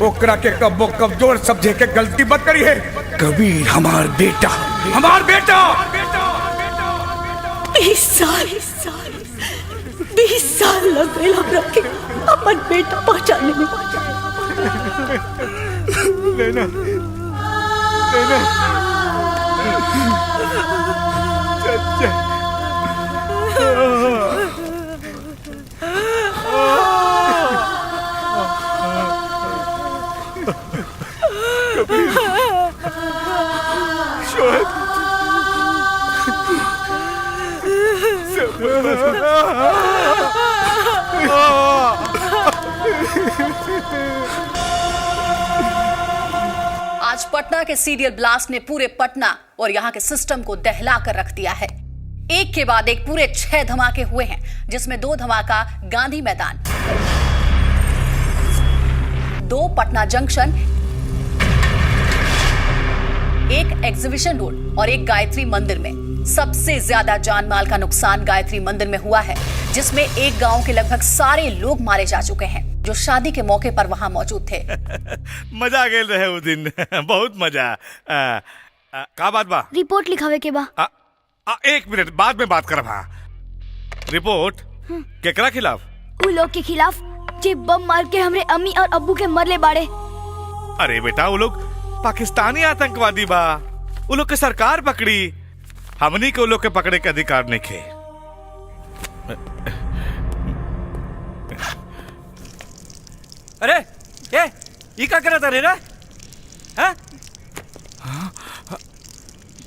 ओकरा के कब्बो कमजोर समझे के गलती मत करी है। कबीर हमार बेटा, हमार बेटा। 20 साल लग गए हमरा के अपन बेटा पहचानने में। लेना लेना चचा कबीर शोहद आज पटना के सीरियल ब्लास्ट ने पूरे पटना और यहाँ के सिस्टम को दहला कर रख दिया है। एक के बाद एक पूरे 6 धमाके हुए हैं, जिसमें 2 धमाका गांधी मैदान, 2 पटना जंक्शन, एक एग्जीबिशन रोड और एक गायत्री मंदिर में। सबसे ज्यादा जान माल का नुकसान गायत्री मंदिर में हुआ है, जिसमें एक गांव के लगभग सारे लोग मारे जा चुके हैं जो शादी के मौके पर वहां मौजूद थे। मजा आ गेल रहे उस दिन बहुत मजा। का बात बा? रिपोर्ट लिखावे के बा। 1 मिनट बाद में बात करब। रिपोर्ट केकरा खिलाफ? उ लोग के खिलाफ जे बम मार के हमरे अम्मी और अब्बू के मरले बाड़े। अरे बेटा वो लोग पाकिस्तानी आतंकवादी बा, वो लोग के सरकार पकड़ी, हमनी के वो लोग के पकड़े के अधिकार नहीं खे। अरे ये क्या कर रहा था?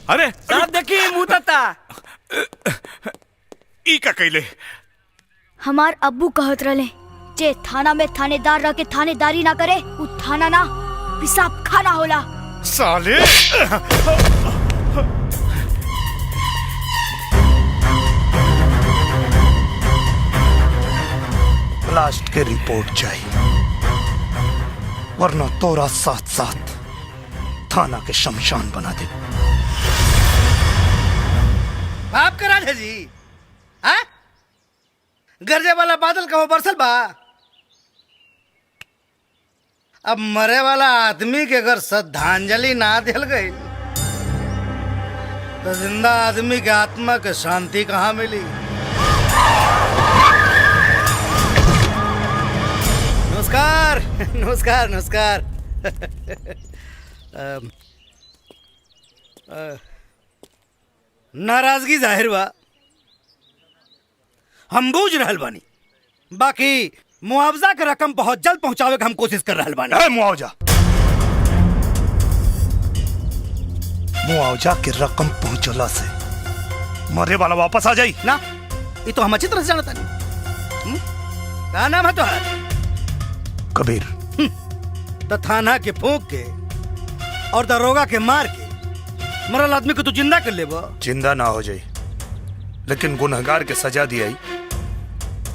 अरे साहब देखिए मुंह तता ई का कैले? हमार अब्बू कहत रहे जे थाना में थानेदार रह के थानेदारी ना करे उ थाना ना पिसाब खाना होला। साले ब्लास्ट के रिपोर्ट चाहिए, वरना तोरा साथ साथ थाना के शमशान बना दे। बाप का राज है जी। हाँ? गरजे वाला बादल कहो बरसल बा। अब मरे वाला आदमी के अगर श्रद्धांजलि ना दिल गई तो जिंदा आदमी के आत्मा के शांति कहाँ मिली? नमस्कार नमस्कार नमस्कार। नाराजगी जाहिर बा, हम बूझ रहल बानी, बाकी मुआवजा के रकम बहुत जल्द पहुंचावे के हम कोशिश कर रहल बानी। मुआवजा के रकम पहुंचला से मरे वाला वापस आ जाई ना? ये तो हम अच्छी तरह से जानता नहीं। क्या नाम है तुम्हारा? कबीर। तो थाना के फूंक के और दरोगा के मार के मरल आदमी को तू जिंदा कर ले? जिंदा ना हो जाई, लेकिन गुनहगार के सजा दियाई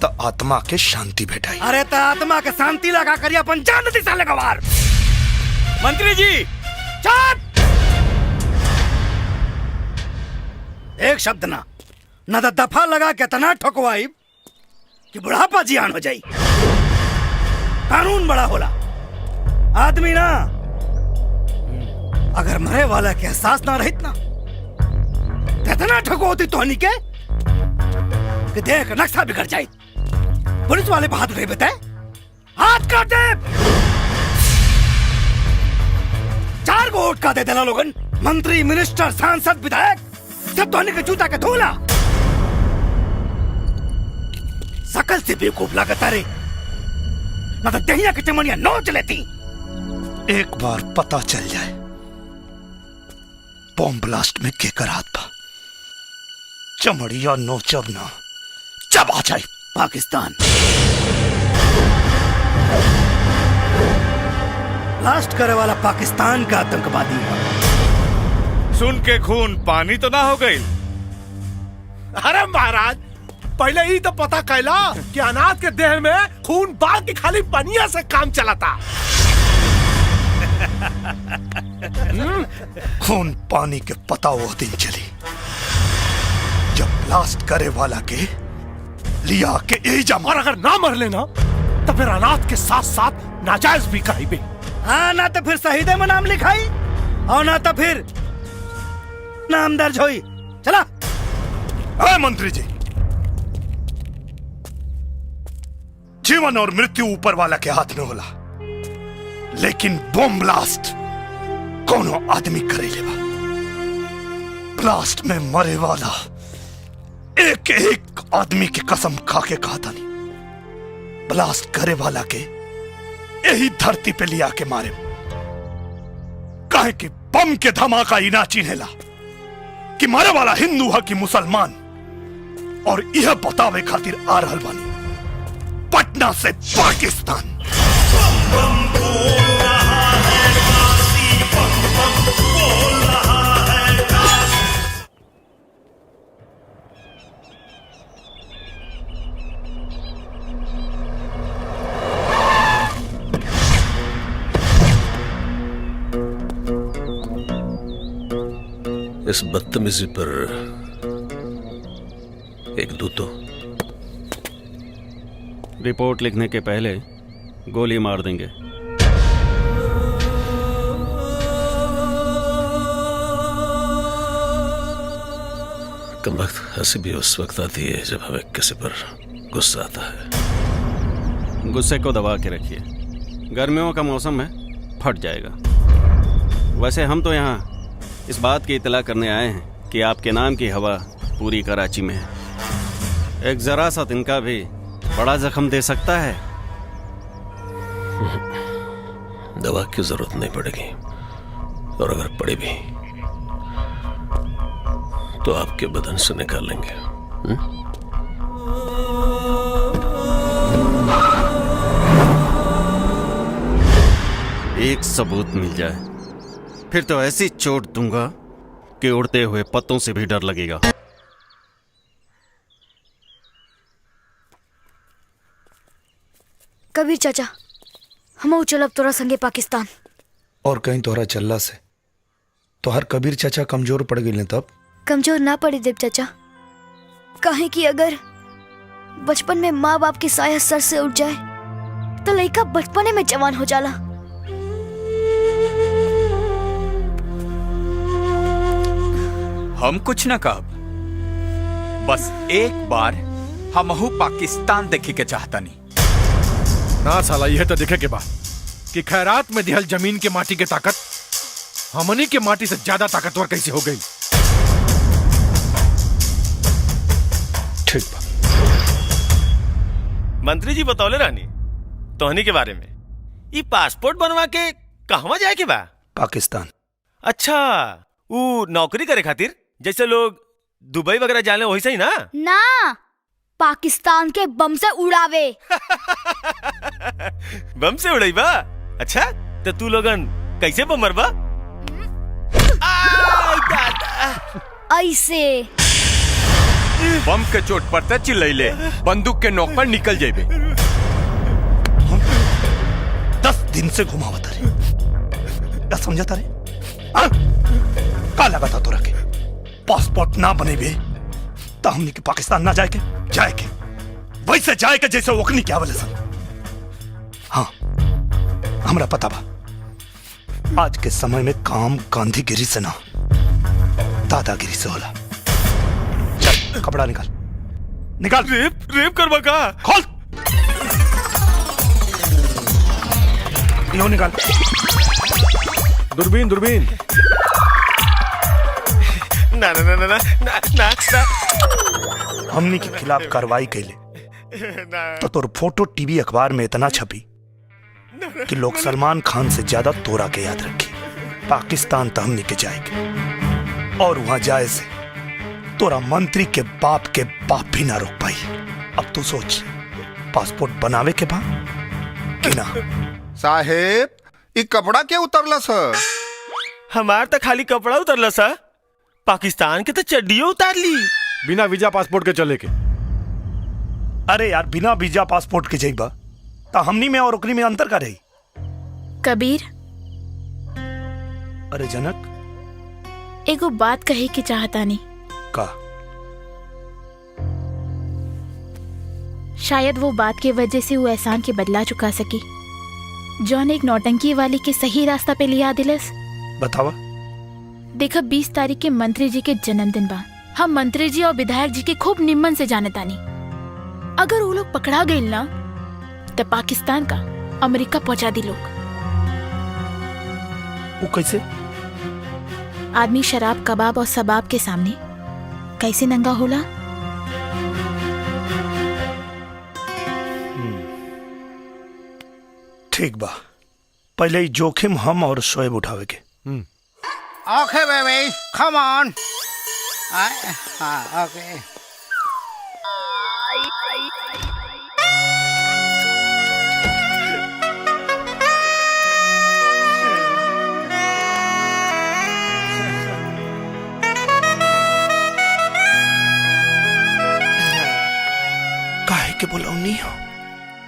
तो आत्मा के शांति भेटाई। अरे तो आत्मा के शांति लगा करिए अपन जान दी साले गवार। मंत्री जी चुप! एक शब्द ना तो दफा लगा के तना ठोकवाई कि बुढ़ापा जियान हो जाई। कानून बड़ा होला, आदमी ना। अगर मरे वाला के एहसास ना रहित ना तो इतना ठको होती तोहनी के कि देख नक्शा बिगड़ जाए। पुलिस वाले पे हाथ उठे बताए, हाथ काटे। 4 को वोट का दे देना लोगन, मंत्री मिनिस्टर सांसद विधायक सब तोहनी के जूता के धोला। सकल से बेवकूफ लागत रे, ना तो दहिया की चमड़ियां नोच लेती। एक बार पता चल जाए बॉम्ब ब्लास्ट में केकर हाथ था, चमड़िया नोचब ना चबा जाए। पाकिस्तान ब्लास्ट करे वाला पाकिस्तान का आतंकवादी है। सुन के खून पानी तो ना हो गई? अरे महाराज, पहले ही तो पता कैला कि अनाथ के देह में खून बाल की खाली पनिया से काम चलाता। खून पानी के पता वो दिन चली जब ब्लास्ट करे वाला के लिया के एजा और अगर ना मर लेना तो फिर अनाथ के साथ साथ नाजायज भी कराइबे। हाँ, ना तो फिर शहीदे में नाम लिखाई और ना तो फिर नाम दर्ज होई। चला। अरे मंत्री जी, जीवन और मृत्यु ऊपर वाला के हाथ में होला, लेकिन बम ब्लास्ट कोनो आदमी करे लेवा। ब्लास्ट में मरे वाला एक एक आदमी की कसम खा के कहा था नहीं, ब्लास्ट करे वाला के यही धरती पे लिया के मारे। काहे कि बम के धमाका ही ना चिन्हेला कि मरे वाला हिंदू है कि मुसलमान, और यह बतावे खातिर आ रहल बानी पटना से पाकिस्तान। इस बदतमीजी पर एक दूतो। रिपोर्ट लिखने के पहले गोली मार देंगे। कमबख्त हंसी भी उस वक्त आती है जब हमें किसी पर गुस्सा आता है। गुस्से को दबा के रखिए, गर्मियों का मौसम है, फट जाएगा। वैसे हम तो यहाँ इस बात की इतला करने आए हैं कि आपके नाम की हवा पूरी कराची में है। एक जरा सा तिनका भी बड़ा जख्म दे सकता है। दवा की जरूरत नहीं पड़ेगी, और अगर पड़े भी तो आपके बदन से निकालेंगे। एक सबूत मिल जाए फिर तो ऐसी चोट दूंगा कि उड़ते हुए पत्तों से भी डर लगेगा। कबीर चाचा, हम चलब तोरा संगे पाकिस्तान। और कहीं तोहरा चलला से तोहर कबीर चाचा कमजोर पड़ गए। तब कमजोर ना पड़ी देव चाचा, काहे कि अगर बचपन में माँ बाप की साया सर से उठ जाए तो लड़का बचपने में जवान हो जाला। हम कुछ न कहब, बस एक बार हमहू पाकिस्तान देखे के चाहता नहीं। ना साला, यह तो देखे के बाद कि खैरात में दिहल जमीन के माटी के ताकत हमनी के माटी से ज्यादा ताकतवर कैसे हो गई। ठीक बा। मंत्री जी बतौले रानी तोहनी के बारे में, ये पासपोर्ट बनवा के कहवा जाए के बा? पाकिस्तान। अच्छा, वो नौकरी करे खातिर जैसे लोग दुबई वगैरह जाने वही सही ना? ना, पाकिस्तान के बम से उड़ावे। बम से उड़ाई बा? अच्छा, तो तू लोगन कैसे बम मरबा? ऐसे बम के चोट पर त चिल्लैले, बंदूक के नोक पर निकल जेबे। 10 दिन से घुमावता रे, क्या समझता रे? का लगा था तोरा के पासपोर्ट ना बने बे तो हमने के पाकिस्तान ना जाए के वैसे जाए के जैसे ओकनी क्या बोले सन। हाँ, हमरा पता बा आज के समय में काम गांधीगिरी से ना दादागिरी से होला। चल कपड़ा निकाल। रेप करवा का? खोल, यो निकाल। दूरबीन। ना ना ना ना ना ना ना। हमनी के खिलाफ कार्रवाई कैले तो तोर फोटो टीवी अखबार में इतना छपी कि लोग सलमान खान से ज्यादा तोरा के याद रखी। पाकिस्तान तो हमनी के जाएंगे, और वहां जाए से तोरा मंत्री के बाप भी ना रोक पाई। अब तू सोच, पासपोर्ट बनावे के बा कि ना? साहेब, ये कपड़ा क्या उतरला सर? हमार तो खाली कपड़ा उतरला सा, पाकिस्तान के तो चड्डियों उतार ली। बिना वीजा पासपोर्ट के चले के। अरे यार, बिना वीजा पासपोर्ट के जाइबा तो हमनी में और ओकनी में अंतर का रही? कबीर, अरे जनक, एगो बात कहे के चाहता नहीं। का? शायद वो बात के वजह से वो एहसान के बदला चुका सकी। जॉन एक नौटंकी वाली के सही रास्ता पे लिया दिलस। बतावा। देखा 20 तारीख के मंत्री जी के जन्मदिन बा। हम मंत्री जी और विधायक जी के खूब निम्मन से जाने तानी। अगर वो लोग पकड़ा गए ना तो पाकिस्तान का अमेरिका पहुंचा दी लोग। वो कैसे? आदमी शराब कबाब और सबाब के सामने कैसे नंगा होला? ठीक बा, पहले ही जोखिम हम और शोएब उठावे के। ओके बेबी, कम ऑन। हाँ, ओके। काहे के बोलौनी हो?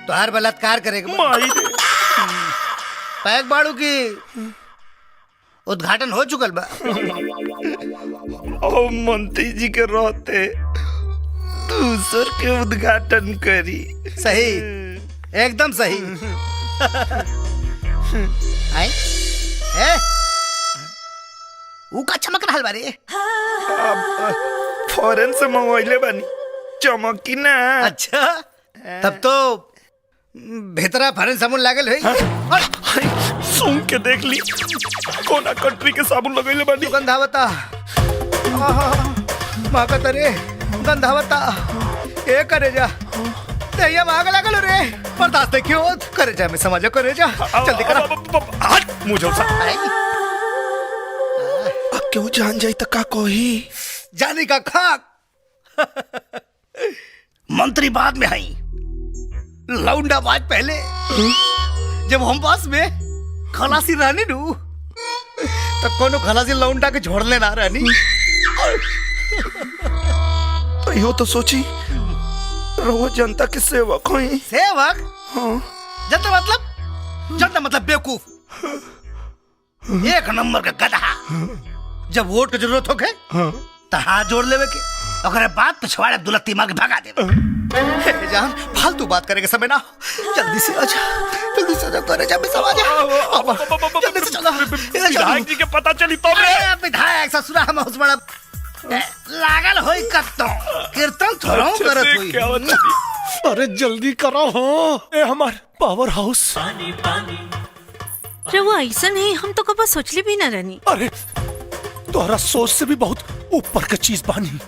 तोहार बलात्कार करेगा। पैक बाड़ू की उद्घाटन हो चुकल बा। ओ मंत्री जी के रहते दूसर के उद्घाटन करी। सही, एकदम सही। आई ए ऊ का चमक रहल बारे। फॉरेन से मंगवाइले बानी, चमकी ना। अच्छा, तब तो भीतरा फॉरेन साबुन लागल है। सुन के देख ली, कोना कंट्री के साबुन लगैले बानी। गंधावता माका रे, गंधावता ए करे जा तैया माग लागल रे। बर्दाश्त नहीं क्यों करे जा, मैं समझो करे जा। जल्दी करा मुझे क्यों जान जाई तक का कोही जानी का खाक। मंत्री बाद में आई, लौंडा बाज पहले। जब हम पास में खलासी रहनी नू तो कोनो खलासी लौंडा के छोड़ लेना रहनी। तो यो तो सोची रोज जनता के सेवक होई। सेवक? हाँ। जनता मतलब बेवकूफ, एक नंबर का गधा। जब वोट की जरूरत होके तो हाथ जोड़ लेवे के, अगर बात पिछवाड़े अब्दुल्ला तीमा के भगा देवे। जान फालतू बात करे के समय ना, जल्दी से आजा, जल्दी से आजा करे जा, समझ जा। जल्दी से चला। विधायक जी के पता चली तो विधायक ससुरा हम उस बड़ा लागल होई कत्तो कीर्तन थोड़ा करत होई। अरे जल्दी करो हो, ए हमार पावर हाउस। रवा ऐसा नहीं, हम तो कब सोचले भी ना रहनी। अरे तोहरा सोच से भी बहुत ऊपर का चीज बानी।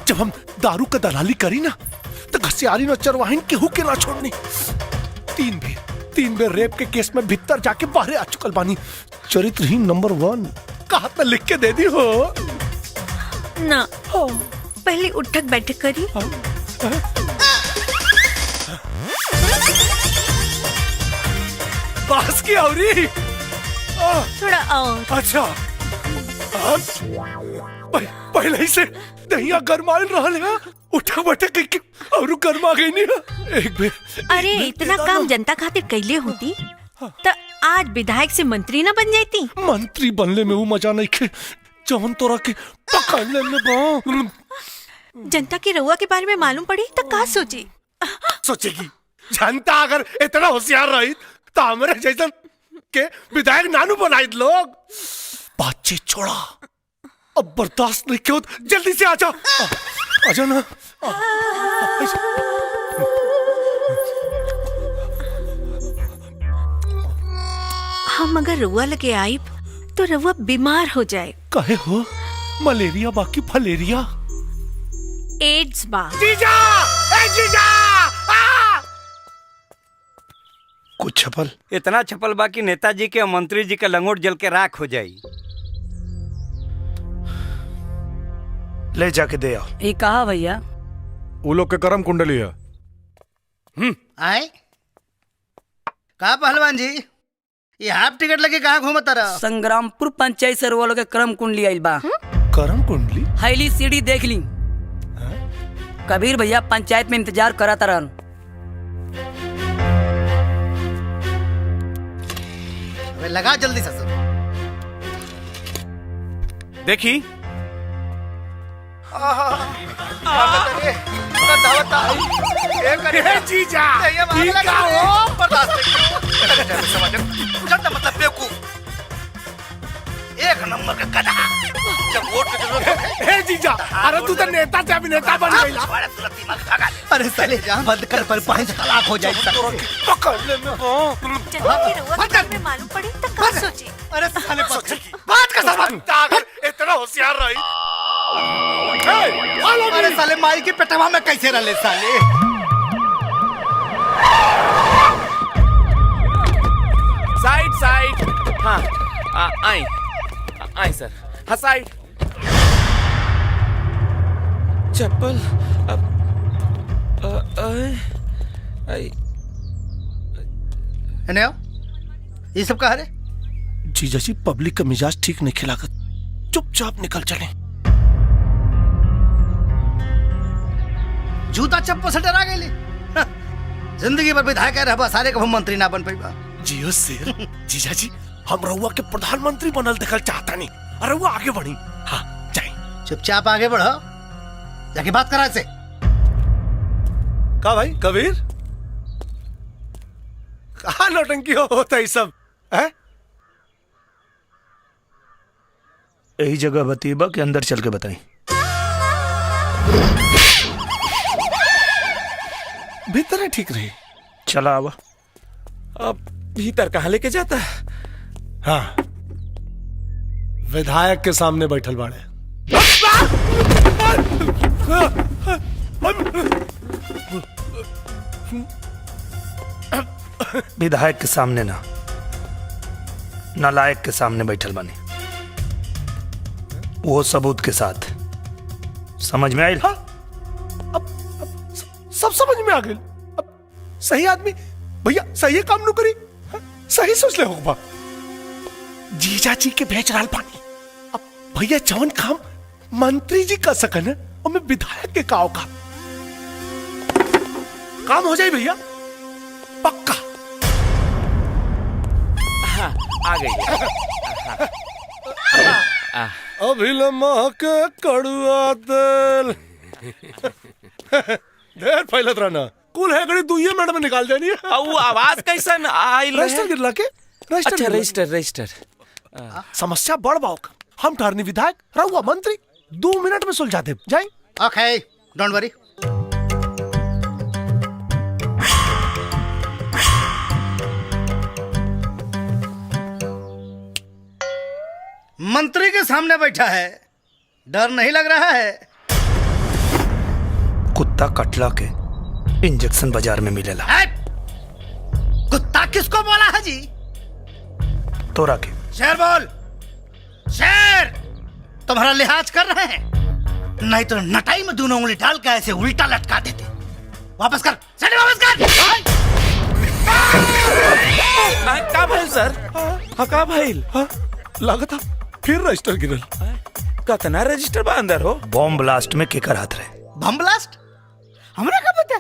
जब हम दारू का दलाली करी ना तो घसियारी न चरवाहिन केहू के ना छोड़नी। 3 बेर रेप के केस में भीतर जाके बाहर आ चुकल बानी। चरित्रहीन नंबर 1 कहा पे लिख के दे दी हो ना। पहले उठक बैठक करी। बास की औरी थोड़ा और। अच्छा, पहले ही से दहिया गरमाल रहल है। उठा बैठक के और गरमा गई नहीं। एक बेर अरे इतना काम जनता खातिर कैले होती तो आज विधायक से मंत्री ना बन जाती। मंत्री बनले में वो मजा नहीं खे जवन तोरा के पकड़ने में बा। जनता की रउआ के बारे में मालूम पड़ी तो का सोची? सोचेगी जनता अगर इतना होशियार रही तो हमारे जैसन के विधायक नानू बनाई लोग। बातचीत छोड़ा, अब बर्दाश्त नहीं क्यों, जल्दी से आजा। आजा ना। हम अगर रउआ लगे आइब तो रउआ बीमार हो जाए। काहे हो? मलेरिया बाकी फलेरिया? एड्स बा। जीजा! ए जीजा! कुछ छपल? इतना छपल बा कि नेताजी के और मंत्री जी के लंगोट जल के राख हो जाई। ले जाके दे आओ। ये कहा भैया? वो लोग के कर्म कुंडली है। आए कहा पहलवान जी, ये हाफ टिकट लगे कहाँ घूमता रहा? संग्रामपुर पंचायत से वालों के कर्म कुंडली आइल बा। कर्म कुंडली? हैली सीढ़ी देख ली। कबीर भैया पंचायत में इंतजार कराता रहन। लगा जल्दी से। देखी धावता ए जीजा ये ठीक हो बर्दाश्त जनता मतलब बेवकूफ एक नंबर का गधा जब वोट की जरूरत है। ए जीजा अरे तू तो नेता से अभिनेता बन गईला। अरे साले जहाँ बंद कर पर पांच तलाक हो जाए पकड़ने में में मालूम पड़े तो क्या सोचे। अरे साले बात का सबक अगर इतना होशियार रही अरे साले माई के पेटवा में कैसे रले साले। साइड साइड हाँ आई आई सर हाँ साइड चप्पल ये सब कहा रे जीजा जी पब्लिक का मिजाज ठीक नहीं खिलाकर चुपचाप निकल चले। जूता चप्पल से डरा गए जिंदगी भर विधायक रहा सारे कभी मंत्री ना बन पाई जियो शेर जीजा जी हम रहुआ के प्रधानमंत्री बनल देखल चाहता नहीं और रहुआ आगे बढ़ी। हाँ जाए चुपचाप आगे बढ़ो जाके बात करा से। का भाई कबीर कहा नौटंकी होता है सब है? यही जगह बतीबा के अंदर चल के बताई। भीतर है ठीक रही। चला आवा। अब भीतर कहाँ लेके जाता? हाँ विधायक के सामने बैठल बाड़े। विधायक के सामने ना नालायक के सामने बैठल बने वो सबूत के साथ। समझ में आयल? हाँ, अब सब समझ में आ गए। अब सही आदमी भैया सही काम न करी। हाँ, सही सोच ले होगा जीजा जी के भेज रहा पानी। अब भैया जवन काम मंत्री जी कर सकन और मैं विधायक के काव का काम हो जाए भैया पक्का। हाँ आ गई। अभिलमा के कड़ुआ तेल ढेर फैलत रहना कुल है गड़ी दुइये मिनट में निकाल जानी है। वो आवाज कैसन आइल रजिस्टर गिरला के अच्छा रजिस्टर समस्या बढ़ बाओ का हम ठहरनी विधायक रहुआ मंत्री 2 मिनट में सुलझा दे जाए। ओके डोंट वरी। मंत्री के सामने बैठा है डर नहीं लग रहा है? कुत्ता कटला के इंजेक्शन बाजार में मिलेला। कुत्ता किसको बोला है जी? तोरा के। शेर बोल शेर तुम्हारा लिहाज कर रहे हैं नहीं तो नटाई में दोनों उंगली डाल के ऐसे उल्टा लटका देते। वापस कर सर वापस कर। का भइल सर? हाँ का भइल? लागत फिर रजिस्टर गिरल। कतना रजिस्टर बा अंदर हो? बॉम्ब ब्लास्ट में केकर हाथ रहे? बम ब्लास्ट हमरा का पता?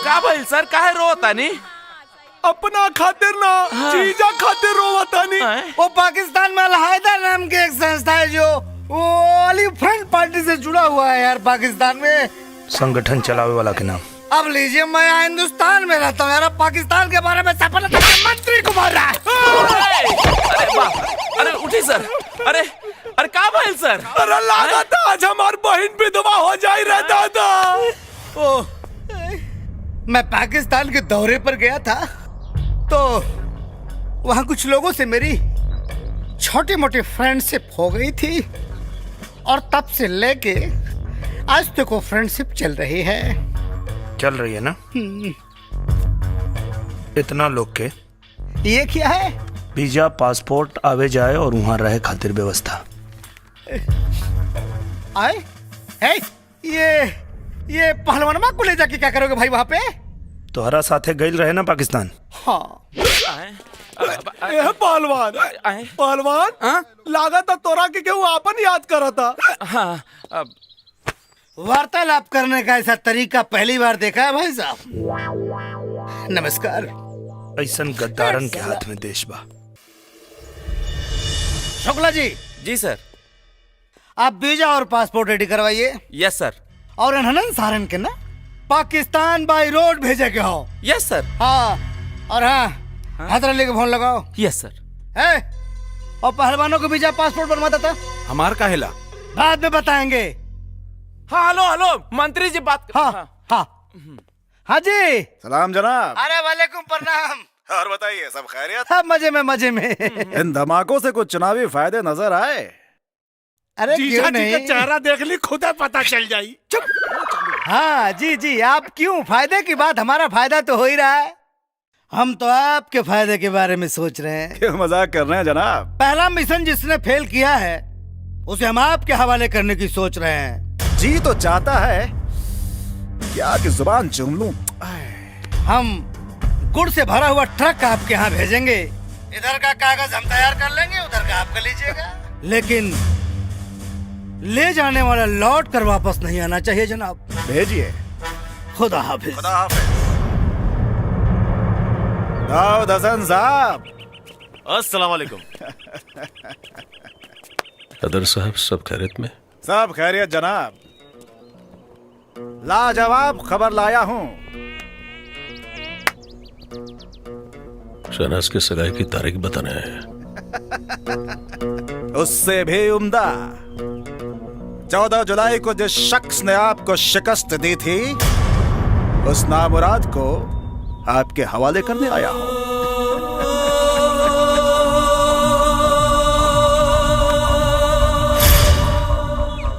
का भइल सर काहे रोता नी? अपना खातिर ना जीजा खातिर रोवता नहीं। वो पाकिस्तान में अलहायदा नाम की एक संस्था है जो वो वाली फ्रंट पार्टी से जुड़ा हुआ है यार पाकिस्तान में। संगठन चलावे वाला के नाम। अब लीजिए मैं यहाँ हिंदुस्तान में रहता हूँ यार पाकिस्तान के बारे में सफलता मंत्री को बोल रहा है। अरे उठी सर। अरे अरे का भइल सर? अरे लागत आज हमार बहन विधवा हो जाई रे दादा। ओ मैं पाकिस्तान के दौरे पर गया था तो वहाँ कुछ लोगों से मेरी छोटी मोटी फ्रेंडशिप हो गई थी और तब से लेके आज तक वो फ्रेंडशिप चल रही है। चल रही है ना? इतना लोग के ये क्या है? वीजा पासपोर्ट आवे जाए और वहाँ रहे खातिर व्यवस्था। आए है ये पहलवानमा को ले जाके क्या करोगे भाई वहाँ पे? तोहरा साथे गइल रहे ना पाकिस्तान? हाँ पहलवान लागत तोरा के क्यों आपन याद करा था। हाँ वार्तालाप करने का ऐसा तरीका पहली बार देखा है भाई साहब। नमस्कार। ऐसन गद्दारन के हाथ में देश बा। शुक्ला जी। जी सर। आप वीजा और पासपोर्ट रेडी करवाइए। यस सर। और अनहनन सारन के ना पाकिस्तान बाई रोड भेजे के हो। यस सर। हाँ और हाँ, हैदर अली को फोन लगाओ। यस सर। है और पहलवानों को वीजा पासपोर्ट बनवाता था। हमार काहेला? बाद में बताएंगे। हाँ हेलो हेलो मंत्री जी बात। हाँ हाँ हाँ जी। सलाम जनाब। अरे वालेकुम प्रणाम। और बताइए सब खैरियत? सब मजे में मजे में। इन धमाकों से कुछ चुनावी फायदे नजर आए? अरे क्यों नहीं? का चेहरा देख ली खुद पता चल जाई। चुप। हाँ जी जी, आप क्यों? फायदे की बात, हमारा फायदा तो हो ही रहा है। हम तो आपके फायदे के बारे में सोच रहे हैं। क्यों मजाक कर रहे हैं जनाब? पहला मिशन जिसने फेल किया है उसे हम आपके हवाले करने की सोच रहे हैं। जी तो चाहता है क्या कि जुबान चूम लूं। हम गुड़ से भरा हुआ ट्रक आपके यहाँ भेजेंगे। इधर का कागज हम तैयार कर लेंगे, उधर का आप कर लीजिएगा। लेकिन ले जाने वाला लौट कर वापस नहीं आना चाहिए जनाब। भेजिए। खुदा हाफिज। खुदा हाफिज। दाऊद हसन साहब। अस्सलाम वालेकुम। अदर साहब सब खैरियत में? सब खैरियत जनाब। लाजवाब खबर लाया हूँ। शहनाज के सगाई की तारीख बताने हैं। उससे भी उम्दा 14 जुलाई को जिस शख्स ने आपको शिकस्त दी थी उस नामुराद को आपके हवाले करने आया हूं।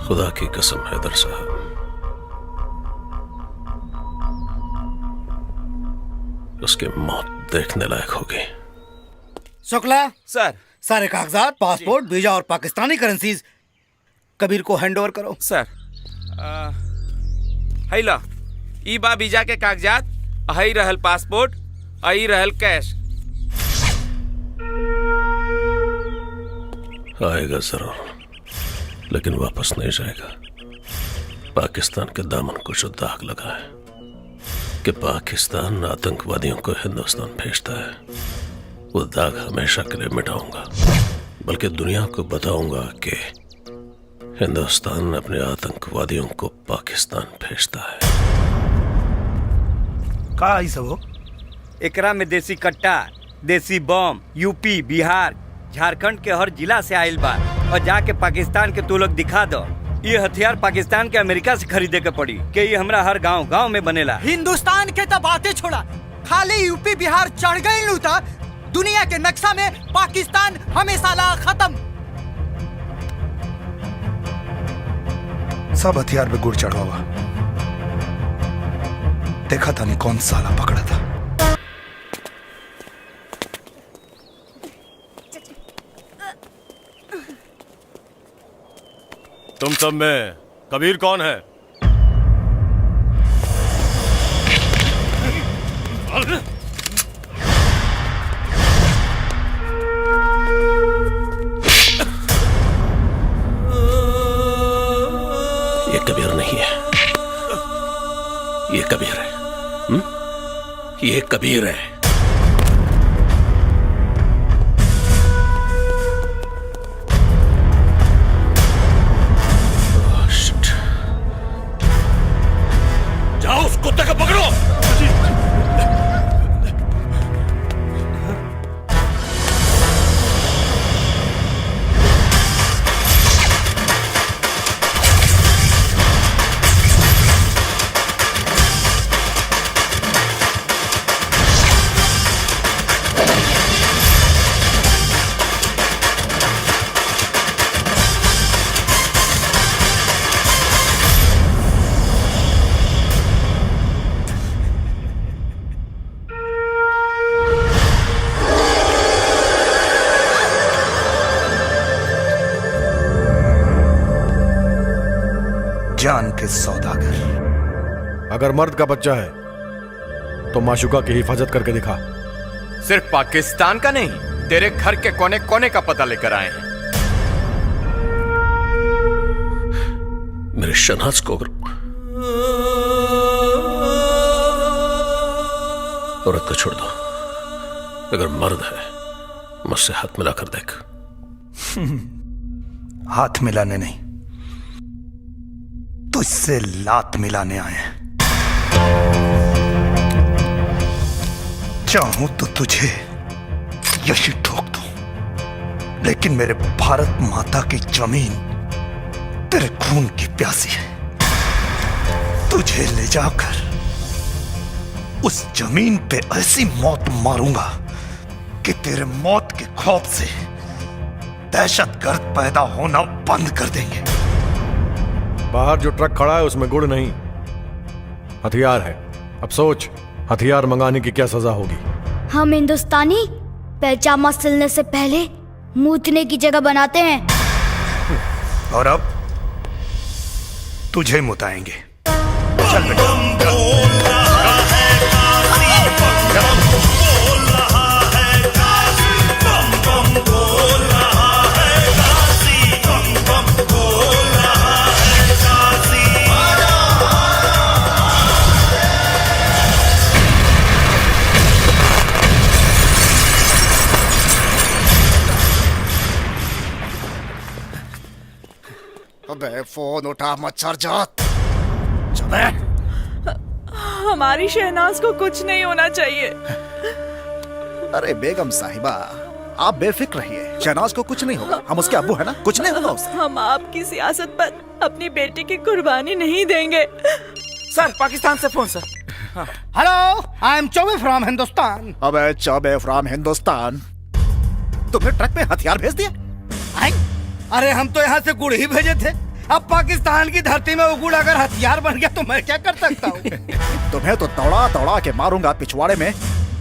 खुदा की कसम हैदर साहब, उसकी मौत देखने लायक होगी। शुक्ला सर। सारे कागजात, पासपोर्ट, वीजा और पाकिस्तानी करेंसीज कबीर को हैंड ओवर करो। सर हैला ई बा वीजा के कागजात, हई रहल पासपोर्ट, हई रहल कैश। आएगा जरूर, लेकिन वापस नहीं जाएगा। पाकिस्तान के दामन को जो दाग लगा है कि पाकिस्तान आतंकवादियों को हिंदुस्तान भेजता है, वो दाग हमेशा के लिए मिटाऊंगा। बल्कि दुनिया को बताऊंगा कि हिंदुस्तान अपने आतंकवादियों को पाकिस्तान भेजता है। का ई सब हो? एकरा में देसी कट्टा, देसी बम यूपी, बिहार, झारखंड के हर जिला से आयल बा। और जाके पाकिस्तान के तू लोग दिखा दो। ये हथियार पाकिस्तान के अमेरिका से खरीदे के पड़ी कि ये हमरा हर गांव गांव में बनेला। हिंदुस्तान के तो बातें छोड़ा, खाली यूपी बिहार चढ़ गई लूटा, दुनिया के नक्शा में पाकिस्तान हमेशा ला खत्म। सब हथियार पे गुड़ चढ़ा हुआ। देखा था नहीं कौन साला पकड़ा था। तुम सब में कबीर कौन है? ये कबीर नहीं है, ये कबीर है। ये कबीर है। जाओ उस कुत्ते को पकड़ो। जान के सौदागर। अगर मर्द का बच्चा है तो माशुका की हिफाजत करके दिखा। सिर्फ पाकिस्तान का नहीं, तेरे घर के कोने कोने का पता लेकर आए हैं। मेरे शहनाज को औरत को छोड़ दो। अगर मर्द है मुझसे हाथ मिलाकर देख। हाथ मिलाने नहीं, तुझसे लात मिलाने आए हैं। चाहूं तो तुझे यही ठोक दूं, लेकिन मेरे भारत माता की जमीन तेरे खून की प्यासी है। तुझे ले जाकर उस जमीन पे ऐसी मौत मारूंगा कि तेरे मौत के खौफ से दहशतगर्द पैदा होना बंद कर देंगे। बाहर जो ट्रक खड़ा है उसमें गुड़ नहीं, हथियार है। अब सोच, हथियार मंगाने की क्या सजा होगी? हम हिंदुस्तानी पैजामा सिलने से पहले मूतने की जगह बनाते हैं। और अब तुझे मुताएंगे। चल बेटा। अबे फोन उठा मच्छर जात। हमारी शहनाज को कुछ नहीं होना चाहिए। अरे बेगम साहिबा, आप बेफिक्र रहिए, शहनाज को कुछ नहीं होगा। हम उसके अब्बू है ना, कुछ नहीं होगा उसे। हम आपकी सियासत पर अपनी बेटी की कुर्बानी नहीं देंगे। सर, पाकिस्तान से phone sir. Hello, I am Choubey from Hindustan. अबे चौबे फ्रॉम हिंदुस्तान, तुमने ट्रक में हथियार भेज दिया? अरे हम तो यहाँ से गुड़ ही भेजे थे। अब पाकिस्तान की धरती में वो गुड़ अगर हथियार बन गया तो मैं क्या कर सकता हूँ? तुम्हें तो दौड़ा दौड़ा के मारूंगा। पिछवाड़े में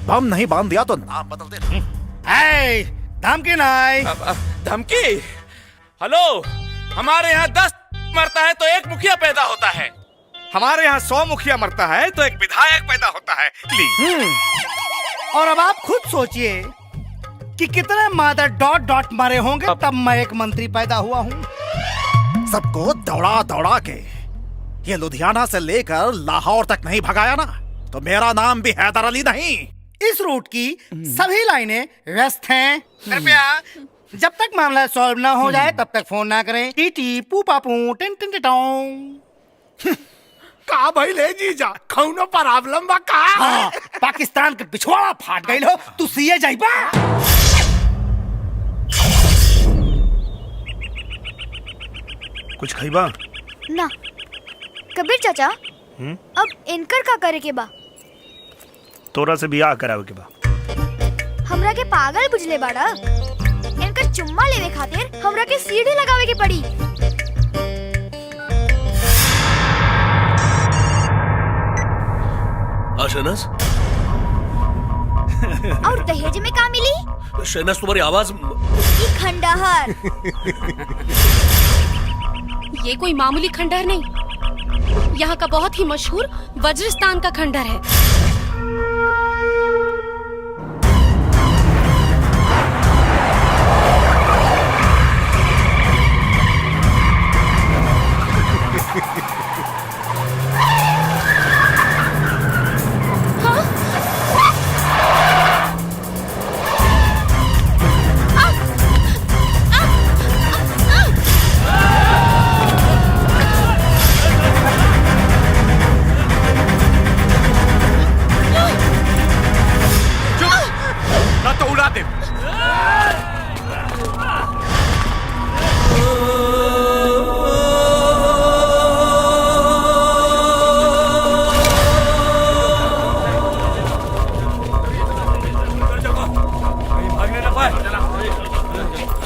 बम नहीं बांध दिया तो नाम बदल दे। धमकी नहीं। धमकी? हेलो, हमारे यहाँ 10 मरता है तो एक मुखिया पैदा होता है। हमारे यहाँ 100 मुखिया मरता है तो एक विधायक पैदा होता है। ली। और अब आप खुद सोचिए कि कितने मादर डॉट डॉट मरे होंगे तब मैं एक मंत्री पैदा हुआ हूँ। सबको दौड़ा दौड़ा के ये लुधियाना से लेकर लाहौर तक नहीं भगाया ना, तो मेरा नाम भी हैदर अली नहीं। इस रूट की सभी लाइनें व्यस्त हैं। कृपया जब तक मामला सॉल्व ना हो जाए तब तक फोन ना करें। टीटी पू पापू टिन टिन टिटों। का भाई ले जीजा, कौनो प्रॉब्लम बा का? हाँ, पाकिस्तान के पिछवाड़ा फाट गई हो, तू सीए जाइबा। कुछ खइबा? ना कबीर चाचा, अब इनकर का करे के बा? तोरा से बियाह करावे के बा। हमरा के पागल बुझले बाड़ा। इनकर चुम्मा लेवे खातिर हमरा के सीढ़ी लगावे के पड़ी। शहनाज, और दहेज में का मिली? शहनाज तुम्हारी आवाज खंडहर। ये कोई मामूली खंडहर नहीं, यहाँ का बहुत ही मशहूर वज्रस्तान का खंडहर है।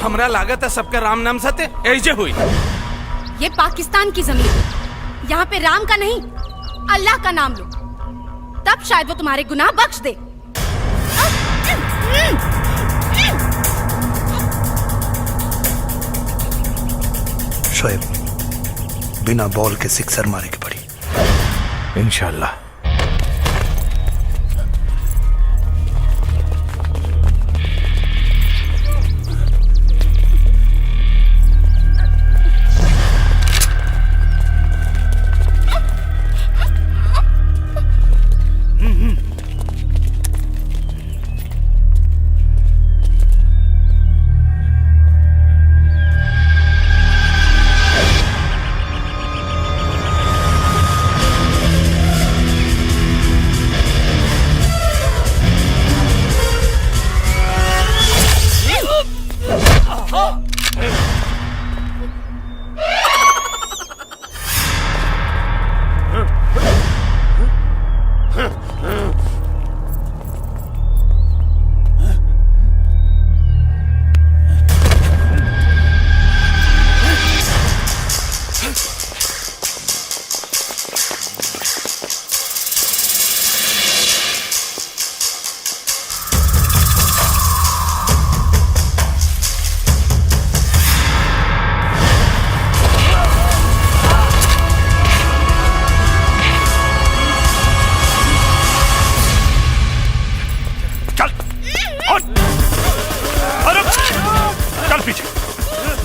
हमरा लागत है सबका राम नाम सत्य ऐजे हुई। ये पाकिस्तान की जमीन है, यहाँ पे राम का नहीं अल्लाह का नाम लो, तब शायद वो तुम्हारे गुनाह बख्श दे। शोएब, बिना बॉल के सिक्सर मारे के पड़ी। इंशाल्लाह।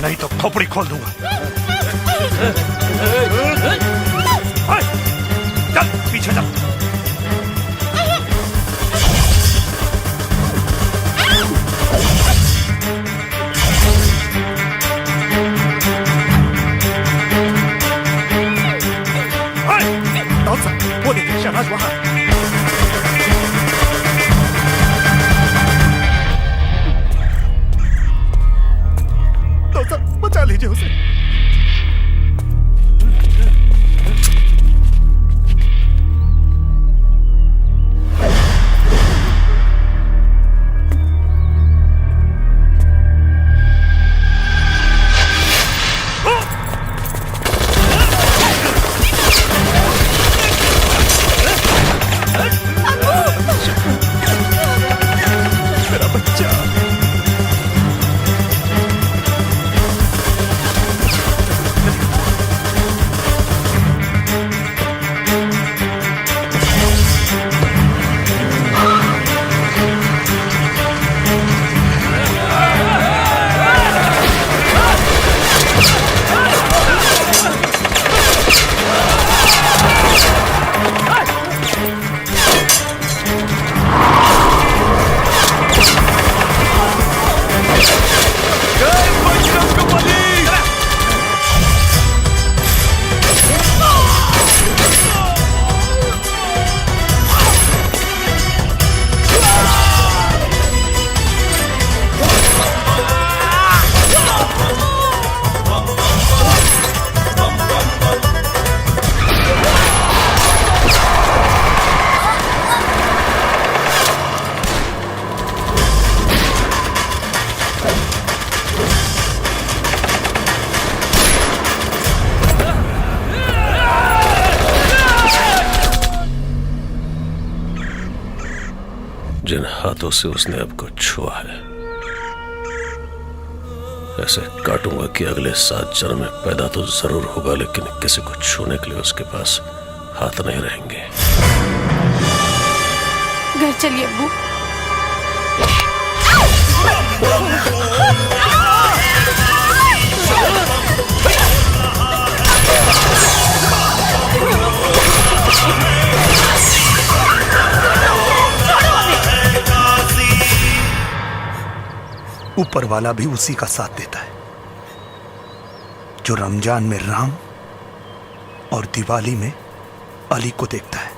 नहीं तो खोपड़ी खोल दूंगा। चल पीछे चल। वो देखिए शहनाज वहां। बचा लीजिए उसे। मेरा बच्चा। जिन हाथों से उसने आपको छुआ है, ऐसे काटूंगा कि अगले 7 जन्म में पैदा तो जरूर होगा, लेकिन किसी को छूने के लिए उसके पास हाथ नहीं रहेंगे। घर चलिए अब्बू। ऊपर वाला भी उसी का साथ देता है जो रमजान में राम और दिवाली में अली को देखता है।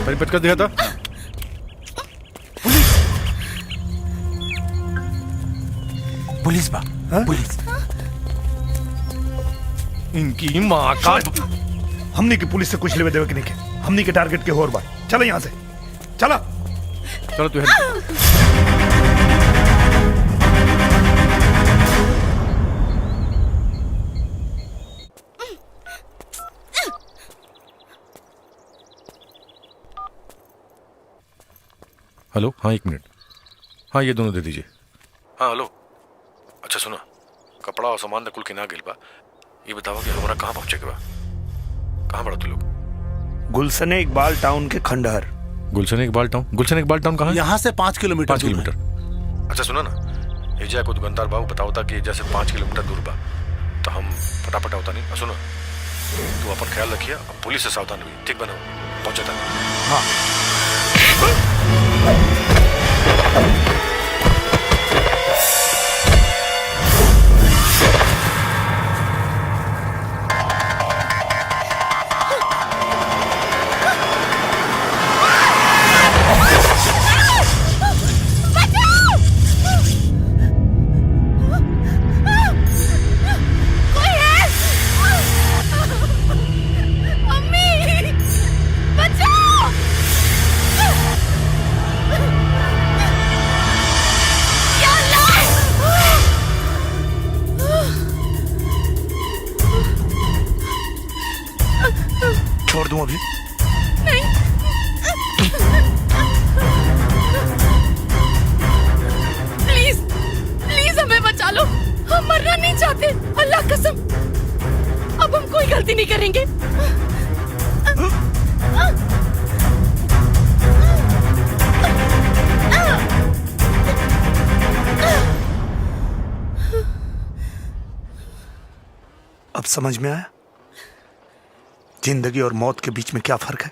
परिपथ कर दिया था। पुलिस बा पुलिस। इनकी माँ का। हमनी की पुलिस से कुछ लेवे देवे के नहीं के। हमनी के टारगेट के होर बा। चलो यहाँ से चला। चलो तू हेलो। हाँ 1 मिनट। हाँ ये दोनों दे दीजिए। हाँ हेलो। अच्छा सुनो, कपड़ा और सामान कुल के ना गिल बा। ये बताओ कि हमारा कहाँ पहुँचे के बा? कहाँ पड़ा तू लोग? गुलशन इकबाल टाउन के खंडहर। गुलशन इकबाल टाउन? गुलशन इकबाल टाउन कहाँ है? यहाँ से 5 किलोमीटर। 5 किलोमीटर। अच्छा सुनो ना, एजा को दुकानदार बाबू बताओ था कि जैसे 5 किलोमीटर दूर बा, तो हम फटाफट होता नहीं। सुनो तू अपन ख्याल रखिए, पुलिस से सावधान भी। ठीक बनो, पहुँचे था। हाँ। अब समझ में आया जिंदगी और मौत के बीच में क्या फर्क है?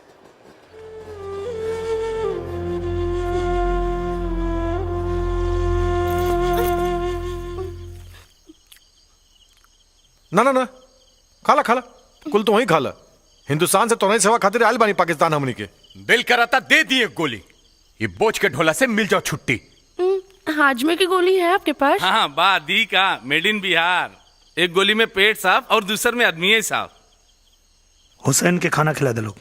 ना ना ना, खाला खाला, कुल तो वही खाला। हिंदुस्तान से तो नहीं सेवा खातिर आयल बानी पाकिस्तान हमनी के। दिल कराता दे दिए गोली, ये बोझ के ढोला से मिल जाओ छुट्टी। हाजमे की गोली है आपके पास? हाँ बादी का मेड इन बिहार। एक गोली में पेट साफ और दूसर में आदमी साफ। हुसैन के खाना खिला दे लोग।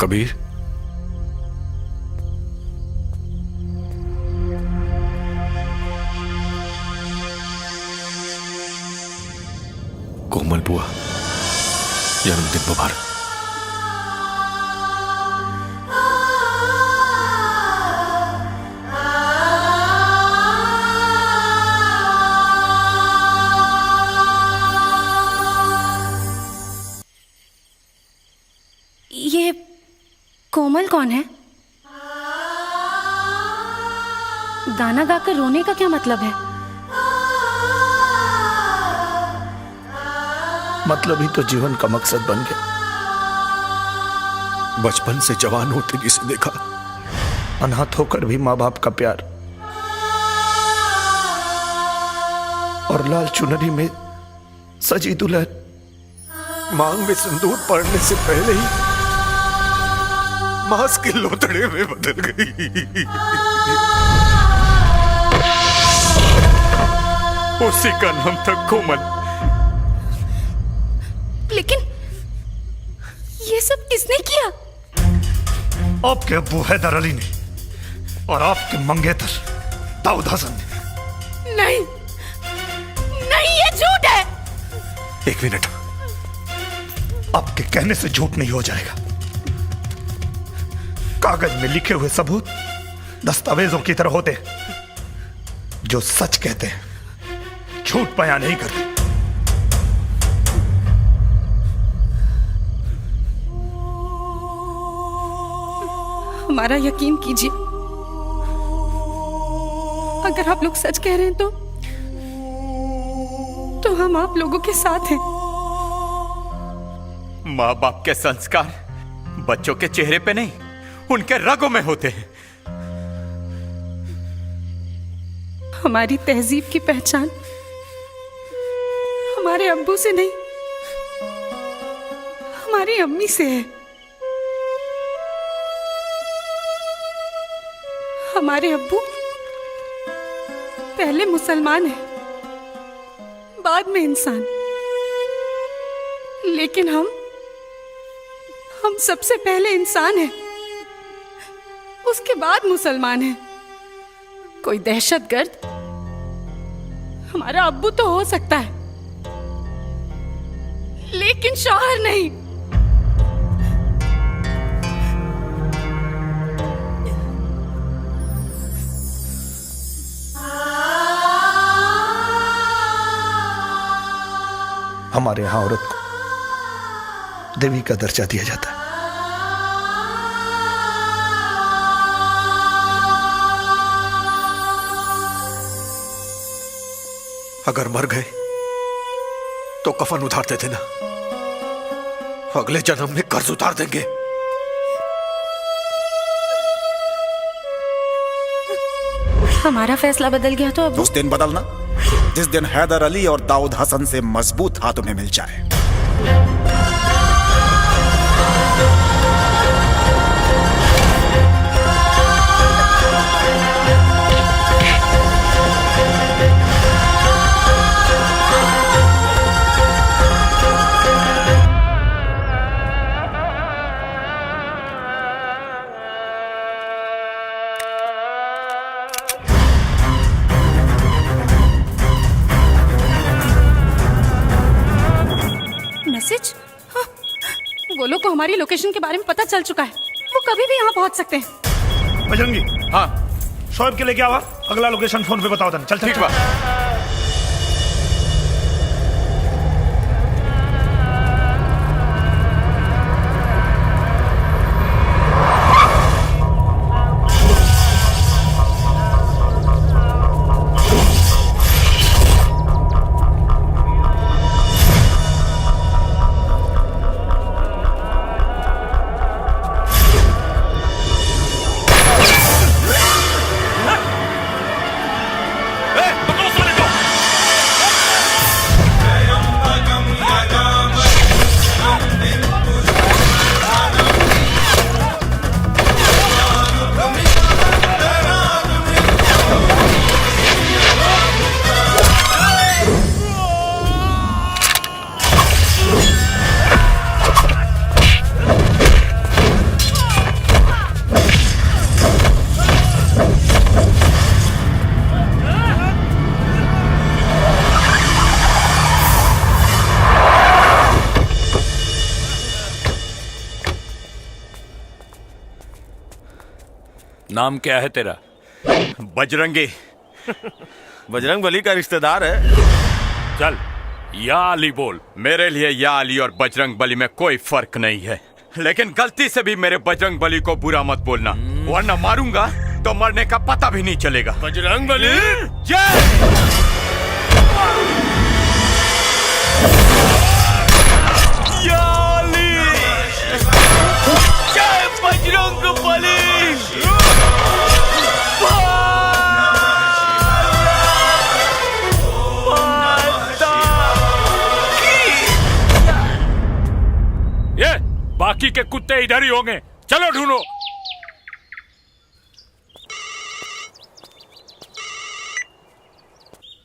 कबीर, कोमल बुआ, जन्मदिन मुबारक। ये कोमल कौन है? गाना गाकर रोने का क्या मतलब है? मतलब ही तो जीवन का मकसद बन गया। बचपन से जवान होते जिसे देखा, अनाथ होकर भी माँ बाप का प्यार और लाल चुनरी में सजी दुल्हन मांग में सिंदूर पड़ने से पहले ही मांस के लोतड़े में बदल गई। उसी का नाम था कोमल। लेकिन ये सब किसने किया? आपके अब्बू हैदर अली ने और आपके मंगेतर दाऊद हसन ने। नहीं नहीं, ये झूठ है। एक मिनट, आपके कहने से झूठ नहीं हो जाएगा। कागज में लिखे हुए सबूत दस्तावेजों की तरह होते हैं जो सच कहते हैं, झूठ बयान नहीं करते। हमारा यकीन कीजिए, अगर आप लोग सच कह रहे हैं तो हम आप लोगों के साथ हैं। माँ बाप के संस्कार बच्चों के चेहरे पे नहीं, उनके रगों में होते हैं। हमारी तहजीब की पहचान हमारे अब्बू से नहीं, हमारी अम्मी से है। हमारे अब्बू पहले मुसलमान है, बाद में इंसान, लेकिन हम सबसे पहले इंसान हैं, उसके बाद मुसलमान हैं। कोई दहशतगर्द हमारा अब्बू तो हो सकता है, लेकिन शौहर नहीं। हमारे यहां औरत को देवी का दर्जा दिया जाता है। अगर मर गए तो कफन उतार देते ना, अगले जन्म में कर्ज उतार देंगे। हमारा फैसला बदल गया तो अब उस दिन बदलना जिस दिन हैदर अली और दाऊद हसन से मजबूत हाथ उन्हें मिल जाए। मैसेज? हाँ, वो लोग को हमारी लोकेशन के बारे में पता चल चुका है, वो कभी भी यहाँ पहुँच सकते हैं। बजरंगी, हाँ, शोएब के लेके आवा, अगला लोकेशन फोन पे बताओ। चल ठीक बा। नाम क्या है तेरा? बजरंगी। बजरंग बली का रिश्तेदार है। चल या अली बोल। मेरे लिए या अली और बजरंग बली में कोई फर्क नहीं है, लेकिन गलती से भी मेरे बजरंग बली को बुरा मत बोलना, वरना मारूंगा तो मरने का पता भी नहीं चलेगा। बजरंग बली जय या अली, जय बजरंग बली। ये बाकी के कुत्ते इधर ही होंगे, चलो ढूंढो।